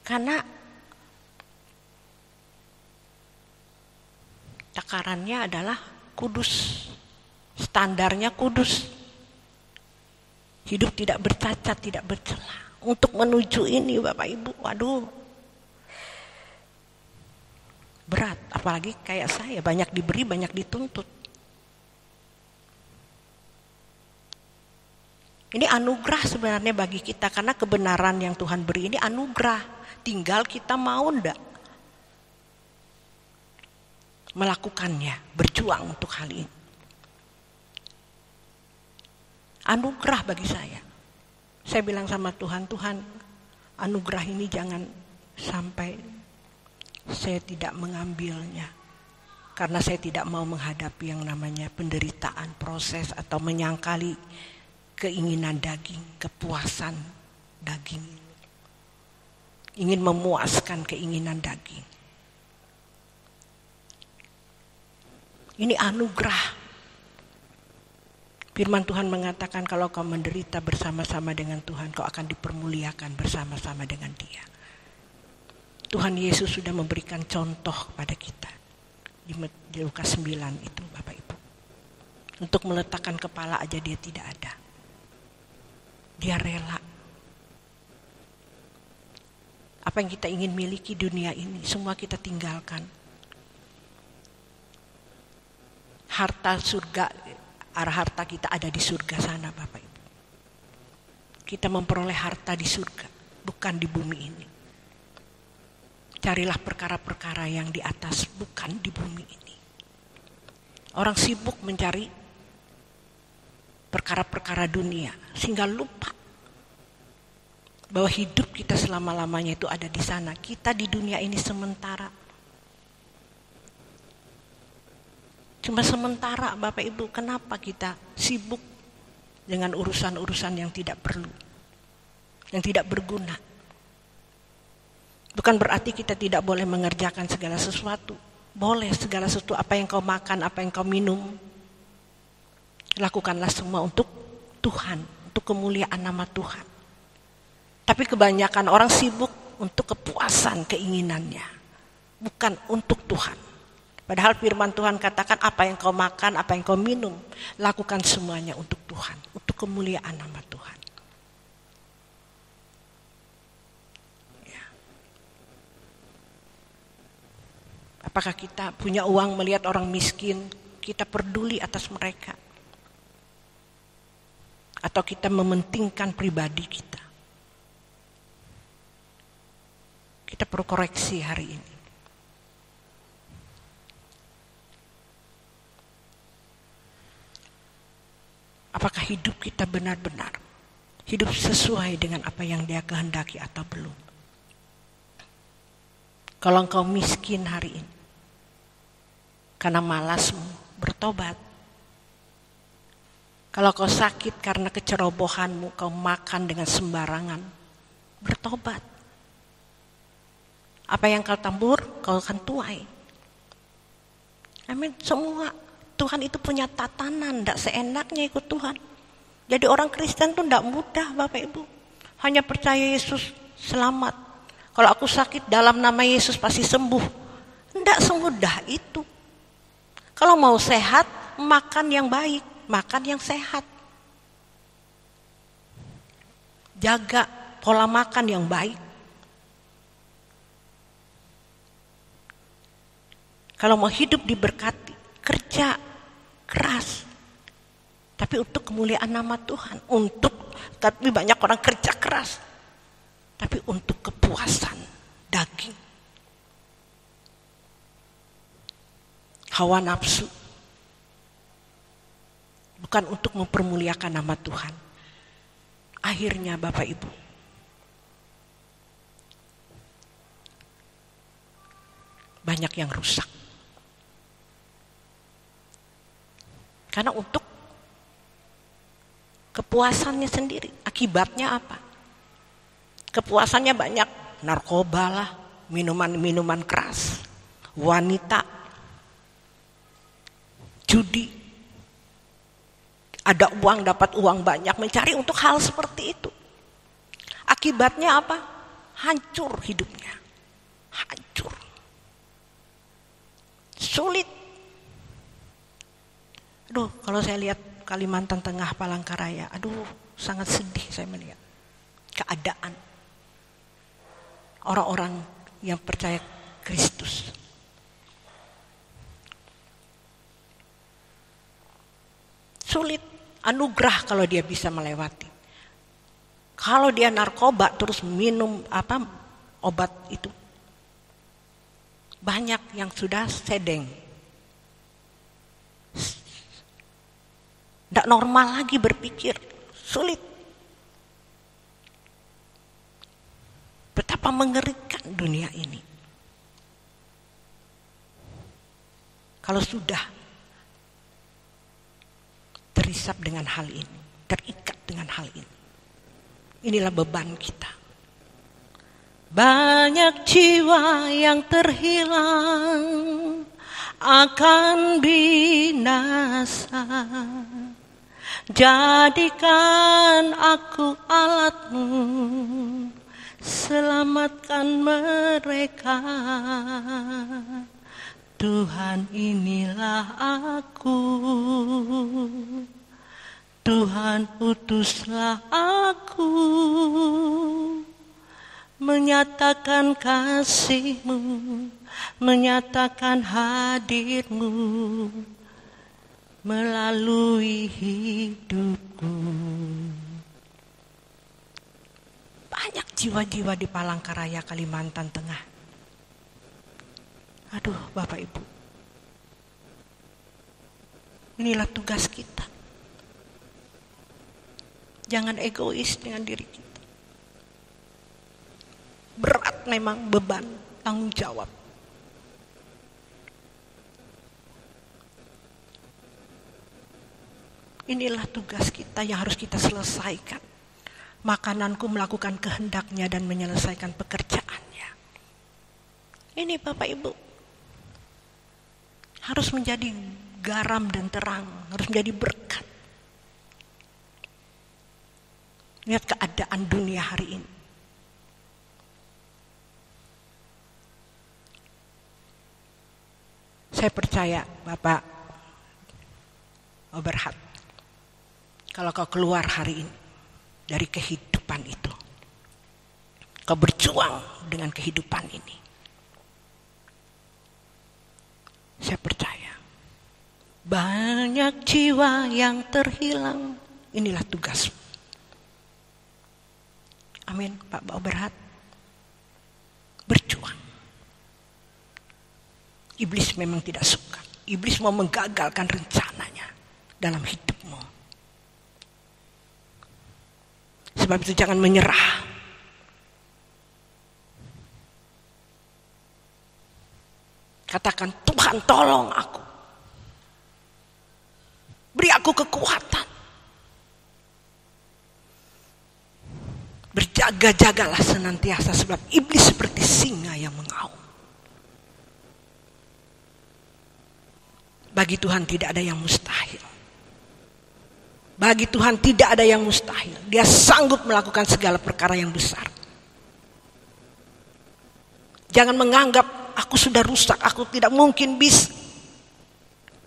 Karena takarannya adalah kudus. Standarnya kudus. Hidup tidak bercacat, tidak bercela. Untuk menuju ini Bapak Ibu, berat. Apalagi kayak saya, banyak diberi, banyak dituntut. Ini anugerah sebenarnya bagi kita, karena kebenaran yang Tuhan beri ini anugerah. Tinggal kita mau enggak melakukannya, berjuang untuk hal ini. Anugerah bagi saya. Saya bilang sama Tuhan, anugerah ini jangan sampai saya tidak mengambilnya. Karena saya tidak mau menghadapi yang namanya penderitaan, proses, atau menyangkali keinginan daging, kepuasan daging. Ingin memuaskan keinginan daging. Ini anugerah. Firman Tuhan mengatakan kalau kau menderita bersama-sama dengan Tuhan, kau akan dipermuliakan bersama-sama dengan Dia. Tuhan Yesus sudah memberikan contoh kepada kita di Lukas 9 itu, Bapak Ibu. Untuk meletakkan kepala aja Dia tidak ada. Dia rela. Apa yang kita ingin miliki dunia ini, semua kita tinggalkan. Harta surga, arah harta kita ada di surga sana, Bapak Ibu. Kita memperoleh harta di surga, bukan di bumi ini. Carilah perkara-perkara yang di atas, bukan di bumi ini. Orang sibuk mencari perkara-perkara dunia, sehingga lupa bahwa hidup kita selama-lamanya itu ada di sana. Kita di dunia ini sementara. Cuma sementara, Bapak Ibu. Kenapa kita sibuk dengan urusan-urusan yang tidak perlu, yang tidak berguna? Bukan berarti kita tidak boleh mengerjakan segala sesuatu. Boleh segala sesuatu, apa yang kau makan, apa yang kau minum. Lakukanlah semua untuk Tuhan, untuk kemuliaan nama Tuhan. Tapi kebanyakan orang sibuk untuk kepuasan keinginannya, bukan untuk Tuhan. Padahal firman Tuhan katakan apa yang kau makan, apa yang kau minum, lakukan semuanya untuk Tuhan, untuk kemuliaan nama Tuhan. Ya. Apakah kita punya uang melihat orang miskin, kita peduli atas mereka? Atau kita mementingkan pribadi kita? Kita perlu koreksi hari ini. Apakah hidup kita benar-benar hidup sesuai dengan apa yang Dia kehendaki atau belum? Kalau engkau miskin hari ini karena malasmu, bertobat. Kalau kau sakit karena kecerobohanmu, kau makan dengan sembarangan, bertobat. Apa yang kau tabur, kau akan tuai. Amin. Semua Tuhan itu punya tatanan, tidak seenaknya ikut Tuhan. Jadi orang Kristen itu tidak mudah, Bapak Ibu. Hanya percaya Yesus selamat. Kalau aku sakit dalam nama Yesus pasti sembuh. Tidak semudah itu. Kalau mau sehat, makan yang baik, makan yang sehat. Jaga pola makan yang baik. Kalau mau hidup diberkati, kerja keras, tapi untuk kemuliaan nama Tuhan. Tapi banyak orang kerja keras, tapi untuk kepuasan daging, hawa nafsu, bukan untuk mempermuliakan nama Tuhan. Akhirnya Bapak Ibu, banyak yang rusak. Karena untuk kepuasannya sendiri. Akibatnya apa? Kepuasannya banyak. Narkoba lah, minuman-minuman keras, wanita, judi. Ada uang, dapat uang banyak, mencari untuk hal seperti itu. Akibatnya apa? Hancur hidupnya. Hancur. Sulit. Aduh, kalau saya lihat Kalimantan Tengah, Palangkaraya, aduh, sangat sedih saya melihat keadaan orang-orang yang percaya Kristus. Sulit, anugerah kalau dia bisa melewati. Kalau dia narkoba terus minum obat itu, banyak yang sudah sedeng. Tidak normal lagi berpikir, sulit. Betapa mengerikan dunia ini. Kalau sudah terisap dengan hal ini, terikat dengan hal ini. Inilah beban kita. Banyak jiwa yang terhilang akan binasa. Jadikan aku alatmu, selamatkan mereka. Tuhan, inilah aku. Tuhan, utuslah aku, menyatakan kasih-Mu, menyatakan hadir-Mu melalui hidupku. Banyak jiwa-jiwa di Palangkaraya, Kalimantan Tengah. Aduh, Bapak Ibu, inilah tugas kita. Jangan egois dengan diri kita. Berat memang beban, tanggung jawab. Inilah tugas kita yang harus kita selesaikan. Makananku melakukan kehendaknya dan menyelesaikan pekerjaannya. Ini Bapak Ibu harus menjadi garam dan terang, harus menjadi berkat. Lihat keadaan dunia hari ini. Saya percaya Bapak Oberhat, kalau kau keluar hari ini dari kehidupan itu, kau berjuang dengan kehidupan ini, saya percaya banyak jiwa yang terhilang. Inilah tugasmu. Amin, Pak Oberhat. Berjuang. Iblis memang tidak suka. Iblis mau menggagalkan rencananya dalam hidupmu. Sebab itu jangan menyerah. Katakan, Tuhan tolong aku. Beri aku kekuatan. Berjaga-jagalah senantiasa sebab iblis seperti singa yang mengaum. Bagi Tuhan tidak ada yang mustahil. Bagi Tuhan tidak ada yang mustahil. Dia sanggup melakukan segala perkara yang besar. Jangan menganggap aku sudah rusak, aku tidak mungkin bisa.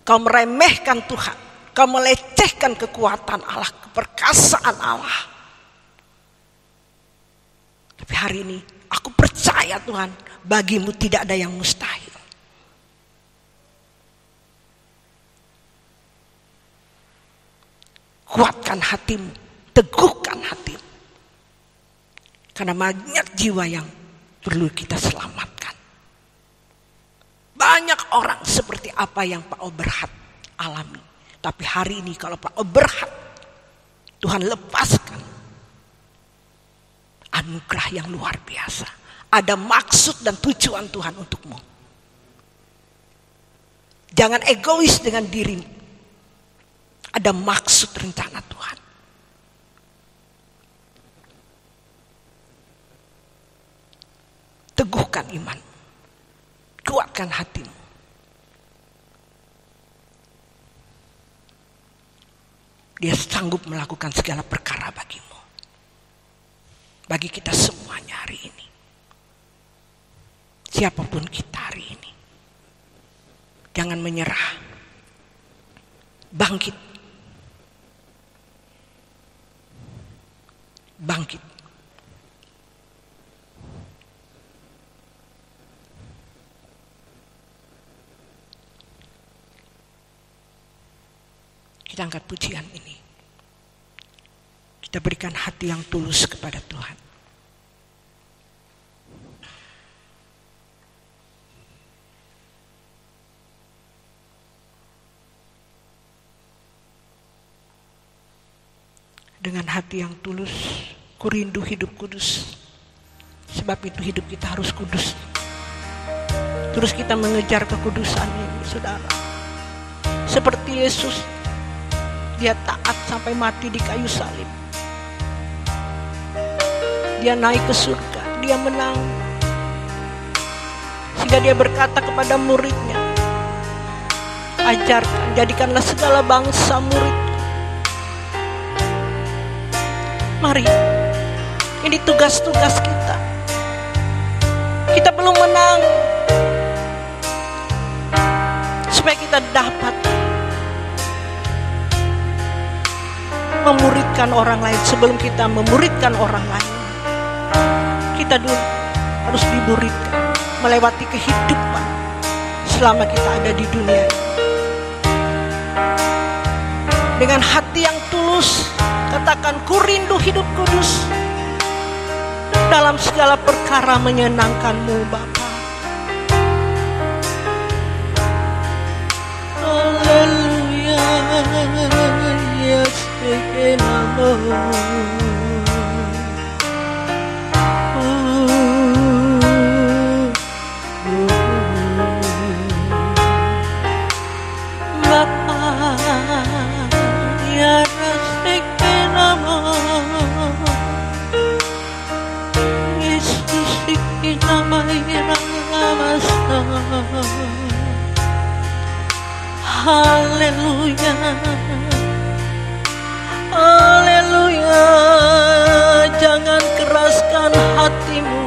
Kau meremehkan Tuhan. Kau melecehkan kekuatan Allah, keperkasaan Allah. Tapi hari ini aku percaya Tuhan, bagimu tidak ada yang mustahil. Kuatkan hatimu, teguhkan hatimu. Karena banyak jiwa yang perlu kita selamatkan. Banyak orang seperti apa yang Pak Oberhat alami. Tapi hari ini kalau Pak Oberhat, Tuhan lepaskan anugerah yang luar biasa. Ada maksud dan tujuan Tuhan untukmu. Jangan egois dengan dirimu. Ada maksud rencana Tuhan. Teguhkan iman. Kuatkan hatimu. Dia sanggup melakukan segala perkara bagimu. Bagi kita semuanya hari ini. Siapapun kita hari ini. Jangan menyerah. Bangkit. Bangkit. Kita angkat pujian ini. Kita berikan hati yang tulus kepada Tuhan. Dengan hati yang tulus, ku rindu hidup kudus. Sebab itu hidup kita harus kudus. Terus kita mengejar kekudusan ini, saudara. Seperti Yesus, dia taat sampai mati di kayu salib. Dia naik ke surga, dia menang. Sehingga dia berkata kepada muridnya, ajarkan, jadikanlah segala bangsa murid. Mari, ini tugas-tugas kita. Kita belum menang, supaya kita dapat memuridkan orang lain. Sebelum kita memuridkan orang lain, kita dulu harus dimuridkan, melewati kehidupan selama kita ada di dunia ini. Dengan hati yang tulus, katakan, ku rindu hidup kudus, dalam segala perkara menyenangkan-Mu Bapa. Haleluya, ya segenap. Haleluya, haleluya. Jangan keraskan hatimu,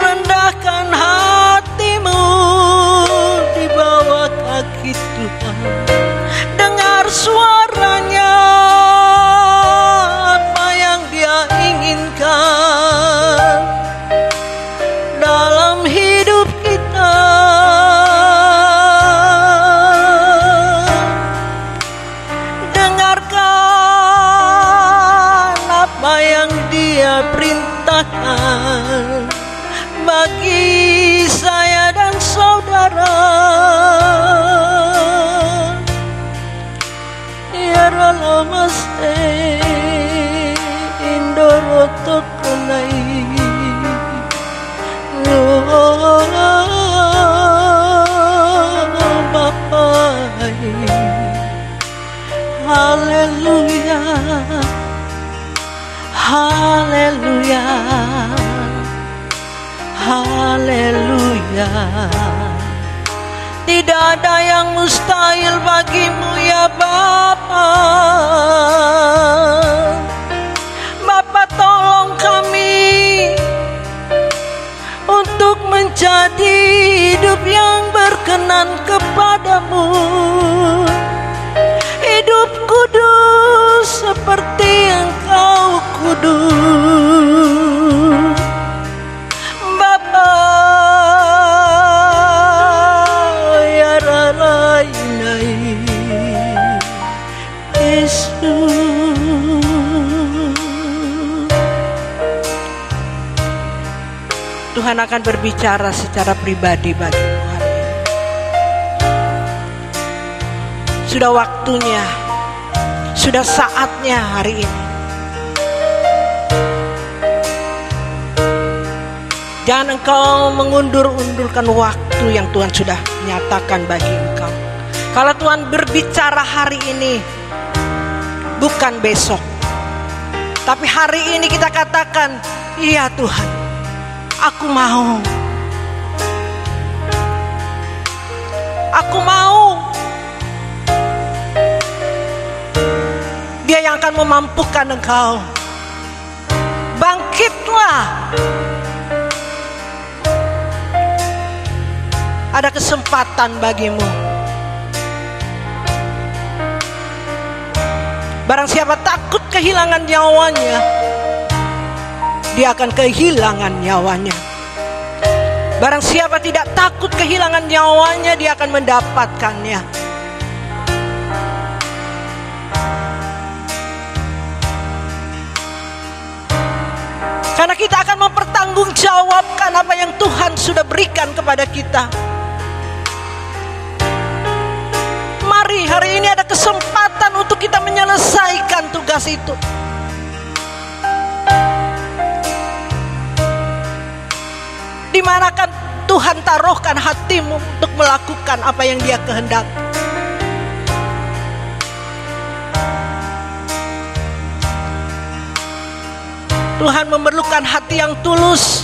rendahkan hatimu di bawah kaki Tuhan. Dengar suaranya, apa yang Dia inginkan dalam hidup kita. Dengarkan apa yang Dia perintahkan bagi saya dan saudara. Ya Namaste Indoroto Kunai Bapai. Haleluya, haleluya, haleluya. Tidak ada yang mustahil bagi-Mu ya Bapa. Bapa, tolong kami untuk menjadi hidup yang berkenan kepadamu, hidup kudus seperti Engkau kudus. Bapa, ya Rarainai Yesus. Tuhan akan berbicara secara pribadi bagimu hari ini. Sudah waktunya, sudah saatnya hari ini. Jangan engkau mengundur-undurkan waktu yang Tuhan sudah nyatakan bagi engkau. Kalau Tuhan berbicara hari ini, bukan besok, tapi hari ini kita katakan, iya Tuhan, aku mau. Aku mau. Dia yang akan memampukan engkau. Bangkitlah. Ada kesempatan bagimu. Barang siapa takut kehilangan nyawanya, dia akan kehilangan nyawanya. Barang siapa tidak takut kehilangan nyawanya, dia akan mendapatkannya. Karena kita akan mempertanggungjawabkan apa yang Tuhan sudah berikan kepada kita. Mari, hari ini ada kesempatan untuk kita menyelesaikan tugas itu. Di manakah Tuhan taruhkan hatimu untuk melakukan apa yang Dia kehendaki? Tuhan memerlukan hati yang tulus.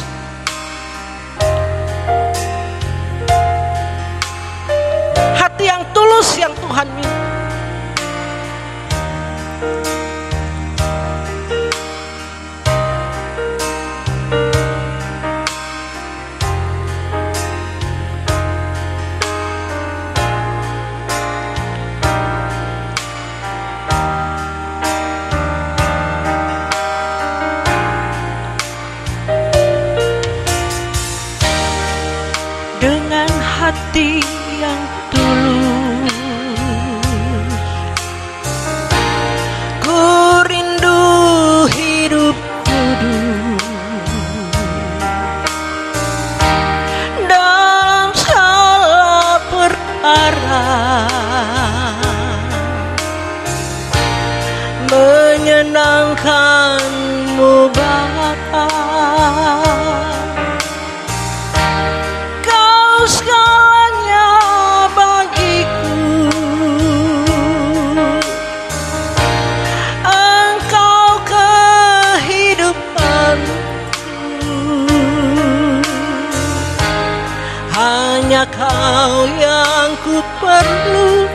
ku perlu,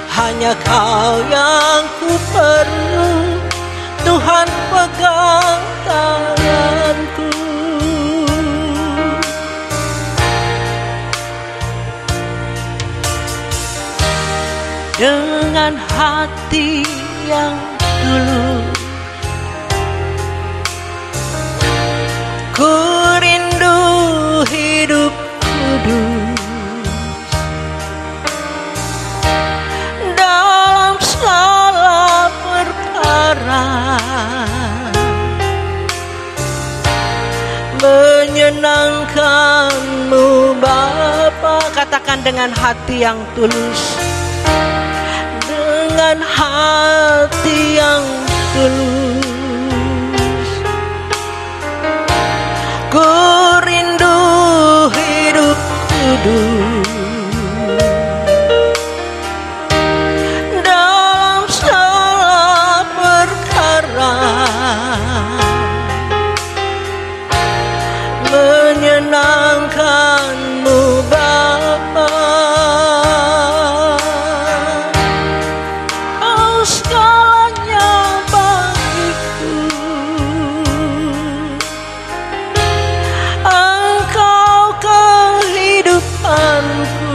hanya Kau yang ku perlu. Tuhan pegang tanganku. Dengan hati yang tulus, ku rindu hidup kudus dalam segala perkara, menyenangkan-Mu Bapa. Katakan dengan hati yang tulus, dengan hati yang tulus, ku rindu hidup kudus dalam segala perkara, menyenangkan-Mu Bapa. Kau segalanya bagiku, Engkau kehidupanku.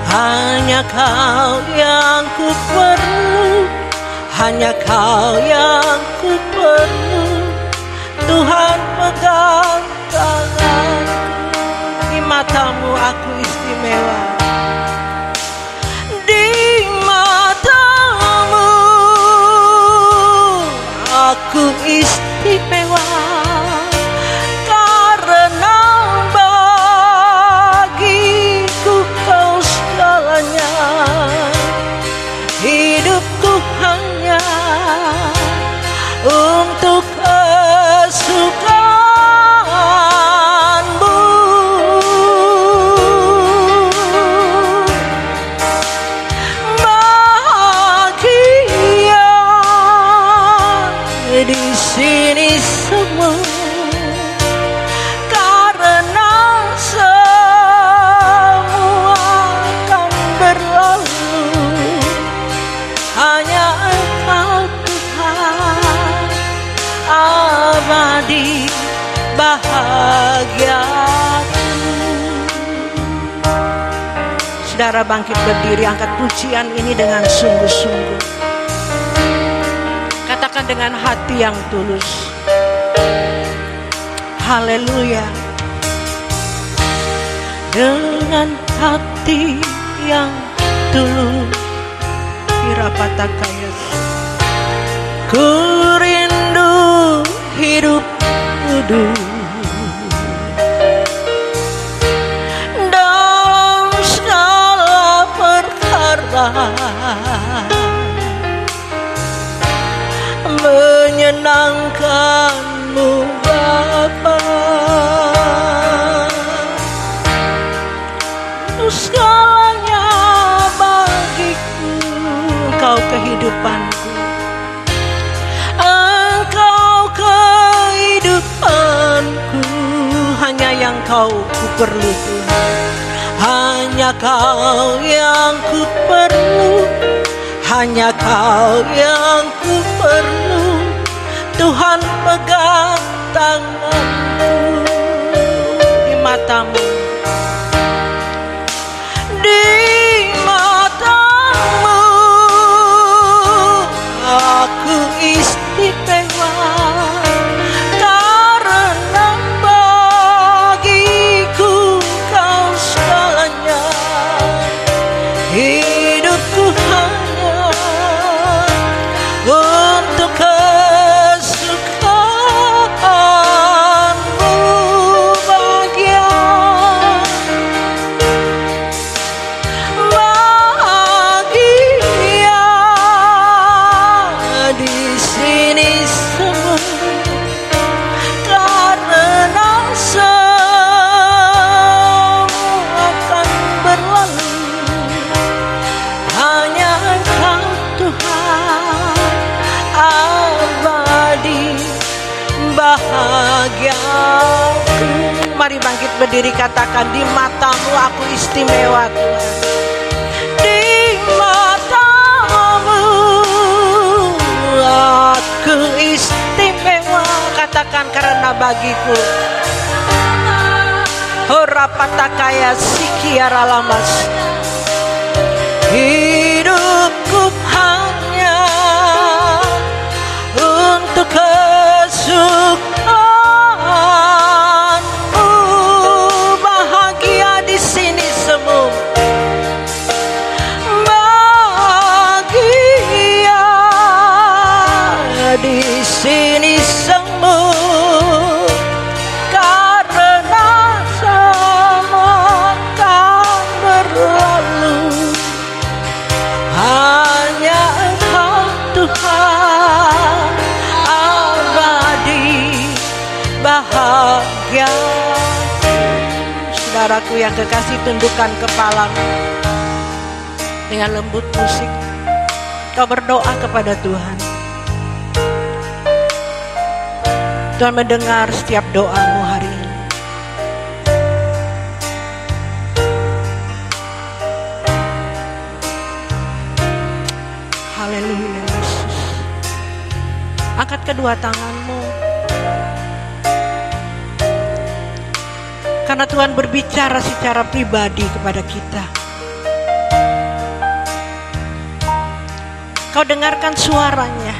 Hanya Kau yang ku perlu, hanya Kau yang ku perlu. Tuhan pegang tanganku. Di mata-Mu aku istimewa, di mata-Mu aku istimewa, karena bagiku Kau segalanya. Hidupku hanya untuk kesukaan-Mu. Bahagia di sini semua, karena semua akan berlalu. Hanya Engkau Tuhan abadi bahagiaku. Saudara bangkit berdiri, angkat pujian ini dengan sungguh-sungguh. Katakan dengan hati yang tulus, haleluya. Dengan hati yang tulus, Irapatakayas, ku rindu hidup kudus dalam segala perkara, menyenangkan-Mu Bapa. Segalanya bagiku, Engkau kehidupanku, Engkau kehidupanku. Hanya yang Kau ku perlu Tuhan, hanya Kau yang ku perlu, hanya Kau yang ku perlu. Tuhan pegang tanganku. Di mata-Mu, di mata-Mu aku istimewa, karena bagiku Kau segalanya. Hidupku hanya untuk kesukaan-Mu. Bahagia Mari bangkit berdiri, katakan, di matamu aku istimewa Tuhan. Di matamu aku istimewa. Katakan, karena bagiku Horapatakaya sikiara lamas, hidupku hanya untuk kesukaanmu. Bahagia di sini semua, bahagia di sini semua, karena semua akan berlalu. Hanya Engkau Tuhan abadi bahagia. Saudaraku yang kekasih, tundukkan kepalamu dengan lembut musik. Kau berdoa kepada Tuhan. Tuhan mendengar setiap doamu hari ini. Haleluya Yesus. Angkat kedua tanganmu, karena Tuhan berbicara secara pribadi kepada kita. Kau dengarkan suaranya.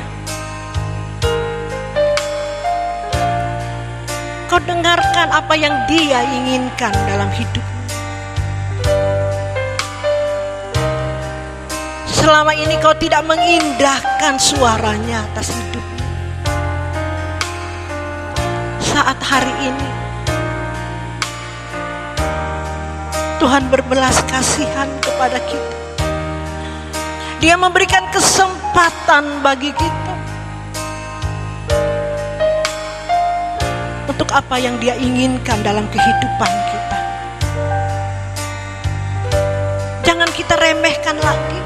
Kau dengarkan apa yang Dia inginkan dalam hidupmu. Selama ini kau tidak mengindahkan suaranya atas hidupmu. Saat hari ini Tuhan berbelas kasihan kepada kita. Dia memberikan kesempatan bagi kita untuk apa yang Dia inginkan dalam kehidupan kita. Jangan kita remehkan lagi.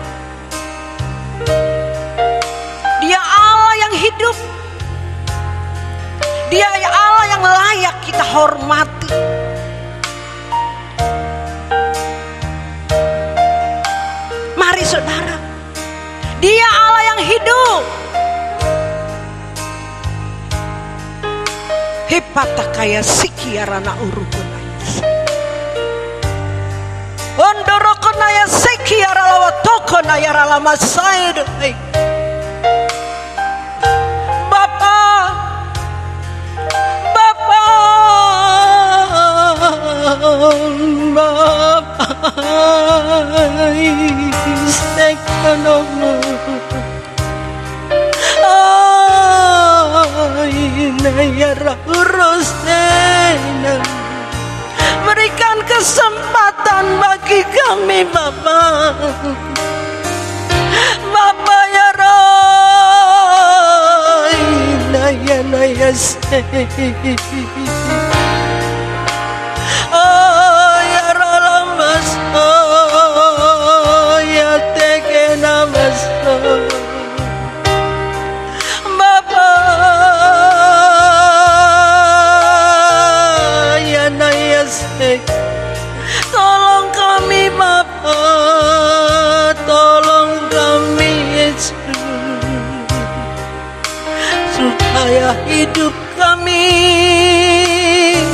Dia Allah yang hidup. Dia Allah yang layak kita hormati. Mari saudara, Dia Allah yang hidup. Hipatakaya sikiarana urukunayas, ondorokonaya sikiaralawa tokonaya ralamasaid. Berikan kesempatan bagi kami Bapa. Bapa ya Roy, naya naya se. Oh ya Ralamas, oh ya Teke Namas. Bapa ya naya se. Tolong kami Bapa, tolong kami Yesus, supaya hidup kami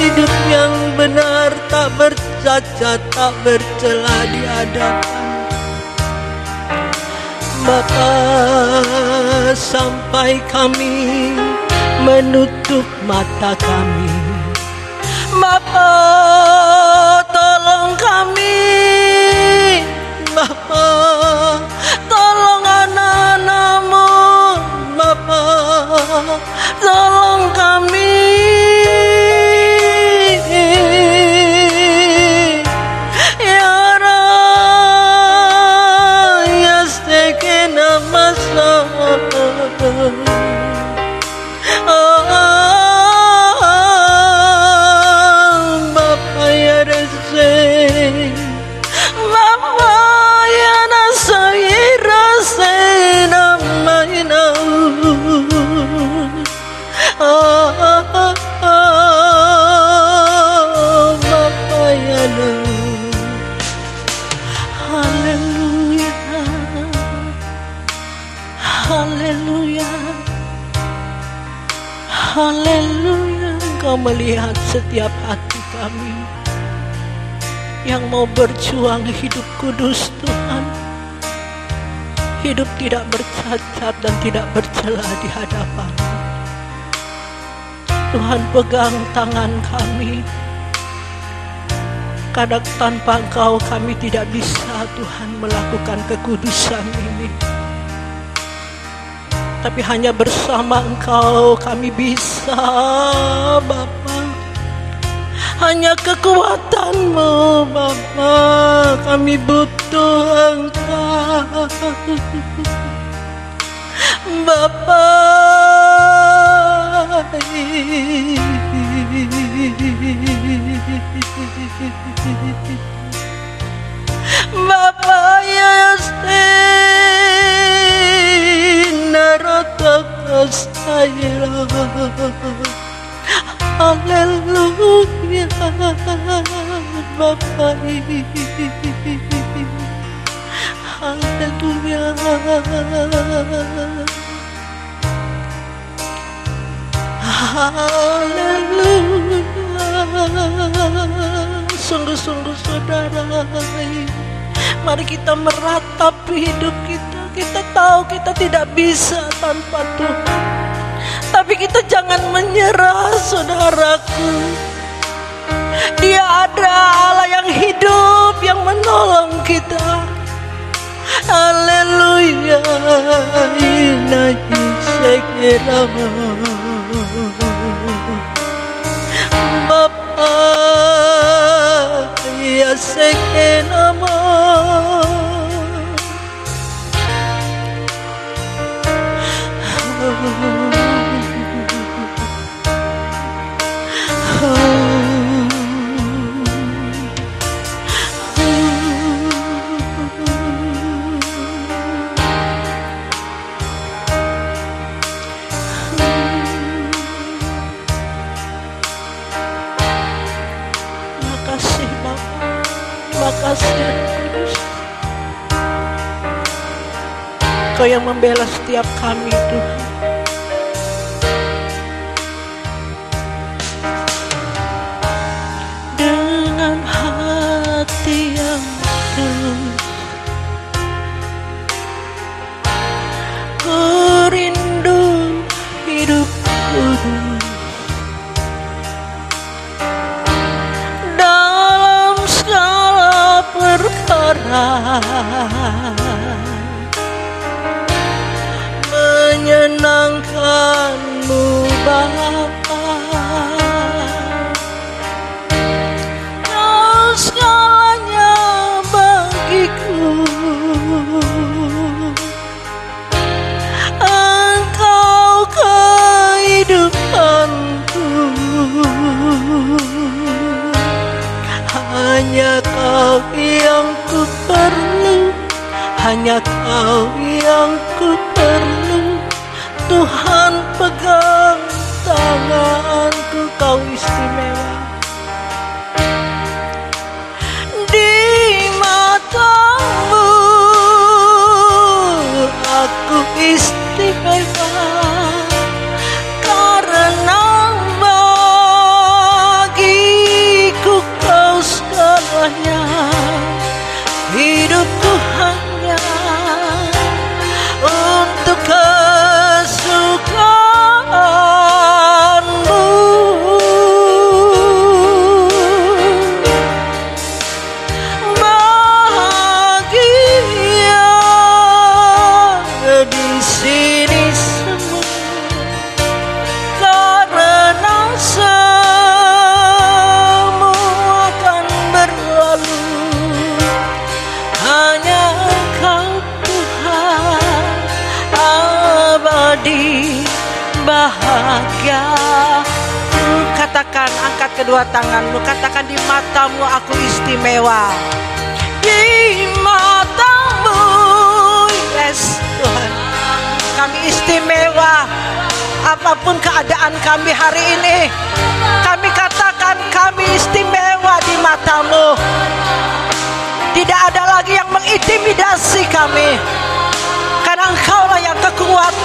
hidup yang benar, tak bercacat, tak bercela di hadapan Bapa, sampai kami menutup mata kami. Bapa, tolong kami. Bapa, tolong anak-anak-Mu. Bapa, tolong kami. Ya Raya sekena masa. Bapa ya rese, Haleluya, haleluya. Engkau melihat setiap hati kami yang mau berjuang hidup kudus Tuhan, hidup tidak bercacat dan tidak bercela di hadapan-Mu. Tuhan, pegang tangan kami. Kadang tanpa Engkau kami tidak bisa Tuhan melakukan kekudusan ini, tapi hanya bersama Engkau kami bisa Bapa. Hanya kekuatan-Mu Bapa, kami butuh Engkau Bapa. Bapa narata kasayra. Haleluya Bapa, haleluya. Haleluya. Sungguh-sungguh saudara, mari kita meratapi hidup kita. Kita tahu kita tidak bisa tanpa Tuhan, tapi kita jangan menyerah saudaraku. Dia ada Allah yang hidup, yang menolong kita. Haleluya. Inahi sekera Bapa, ya sekera Makasih Bapa, makasih Kudus. Kau yang membela setiap kami Tuhan. Dengan hati yang tulus, ku rindu hidup kudus dalam segala perkara, menyenangkan-Mu Bapa. Kau segalanya bagiku, Engkau kehidupanku. Hanya Kau yang ku perlu, hanya Kau yang ku perlu. Tuhan, pegang tanganku. Kau istimewa di mata-Mu, aku istimewa karena bagiku Kau segalanya. Hidupku hanya untuk kesukaan-Mu. Bahagia di sini semua karena semua akan berlalu. Hanya Engkau Tuhan abadi bahagia. Katakan, angkat kedua tanganmu, katakan, di mata-Mu aku istimewa. Di mata-Mu, yes Tuhan, kami istimewa. Apapun keadaan kami hari ini, kami katakan kami istimewa di mata-Mu. Tidak ada lagi yang mengintimidasi kami, karena Engkaulah yang kekuatan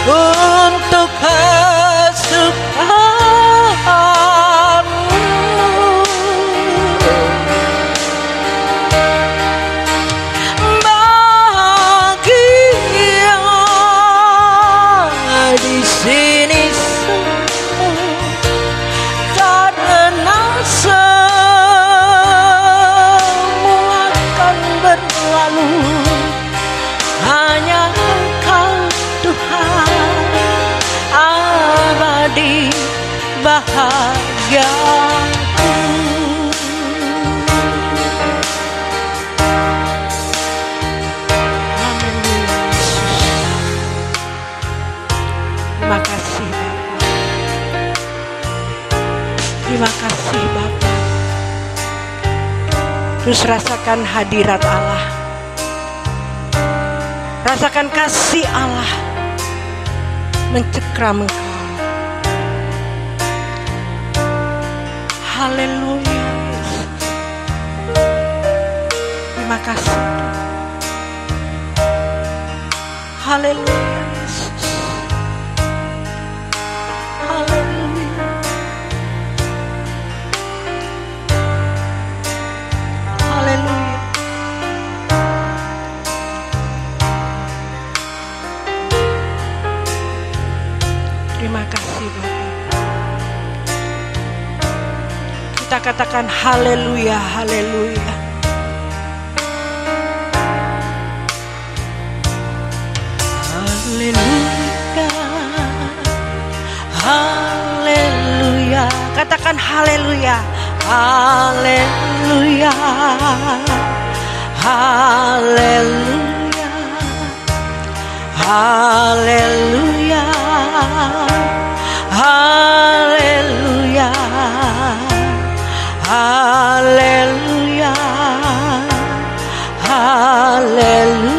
untuk kesukaanmu. Bahagia di sini karena semua akan berlalu. Hanya Engkau Tuhan abadi bahagiaku. Terima kasih Bapa. Terima kasih Bapa. Terus rasakan hadirat Allah. Rasakan kasih Allah mencekram engkau. Haleluya. Terima kasih. Haleluya. Haleluya. Haleluya. Terima kasih Bapak. Kita katakan haleluya, haleluya. Haleluya, haleluya. Katakan haleluya, haleluya, haleluya, haleluya, haleluya, haleluya, haleluya.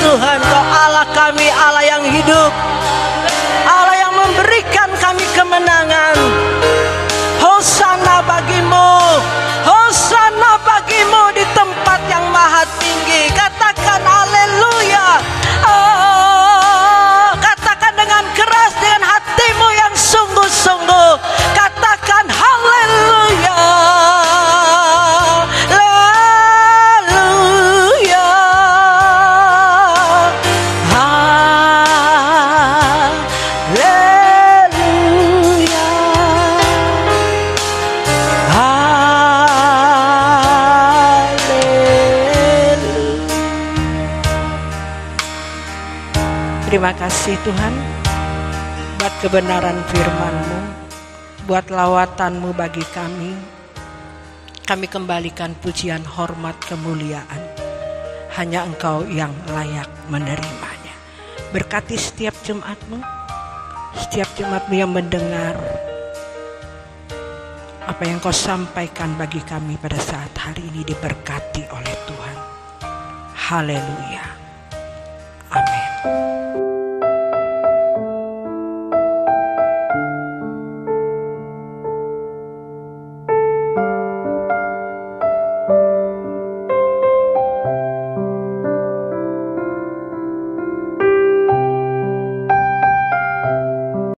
Tuhan, Kau Allah kami, Allah yang hidup, Allah yang memberikan kami kemenangan. Hosana bagimu, hosana bagimu di tempat yang maha tinggi. Katakan haleluya. Katakan dengan keras, dengan hatimu yang sungguh-sungguh. Katakan haleluya. Terima kasih Tuhan buat kebenaran firman-Mu, buat lawatan-Mu bagi kami. Kami kembalikan pujian, hormat, kemuliaan. Hanya Engkau yang layak menerimanya. Berkati setiap jemaat-Mu, setiap jemaat-Mu yang mendengar apa yang Kau sampaikan bagi kami pada saat hari ini, diberkati oleh Tuhan. Haleluya. Amin.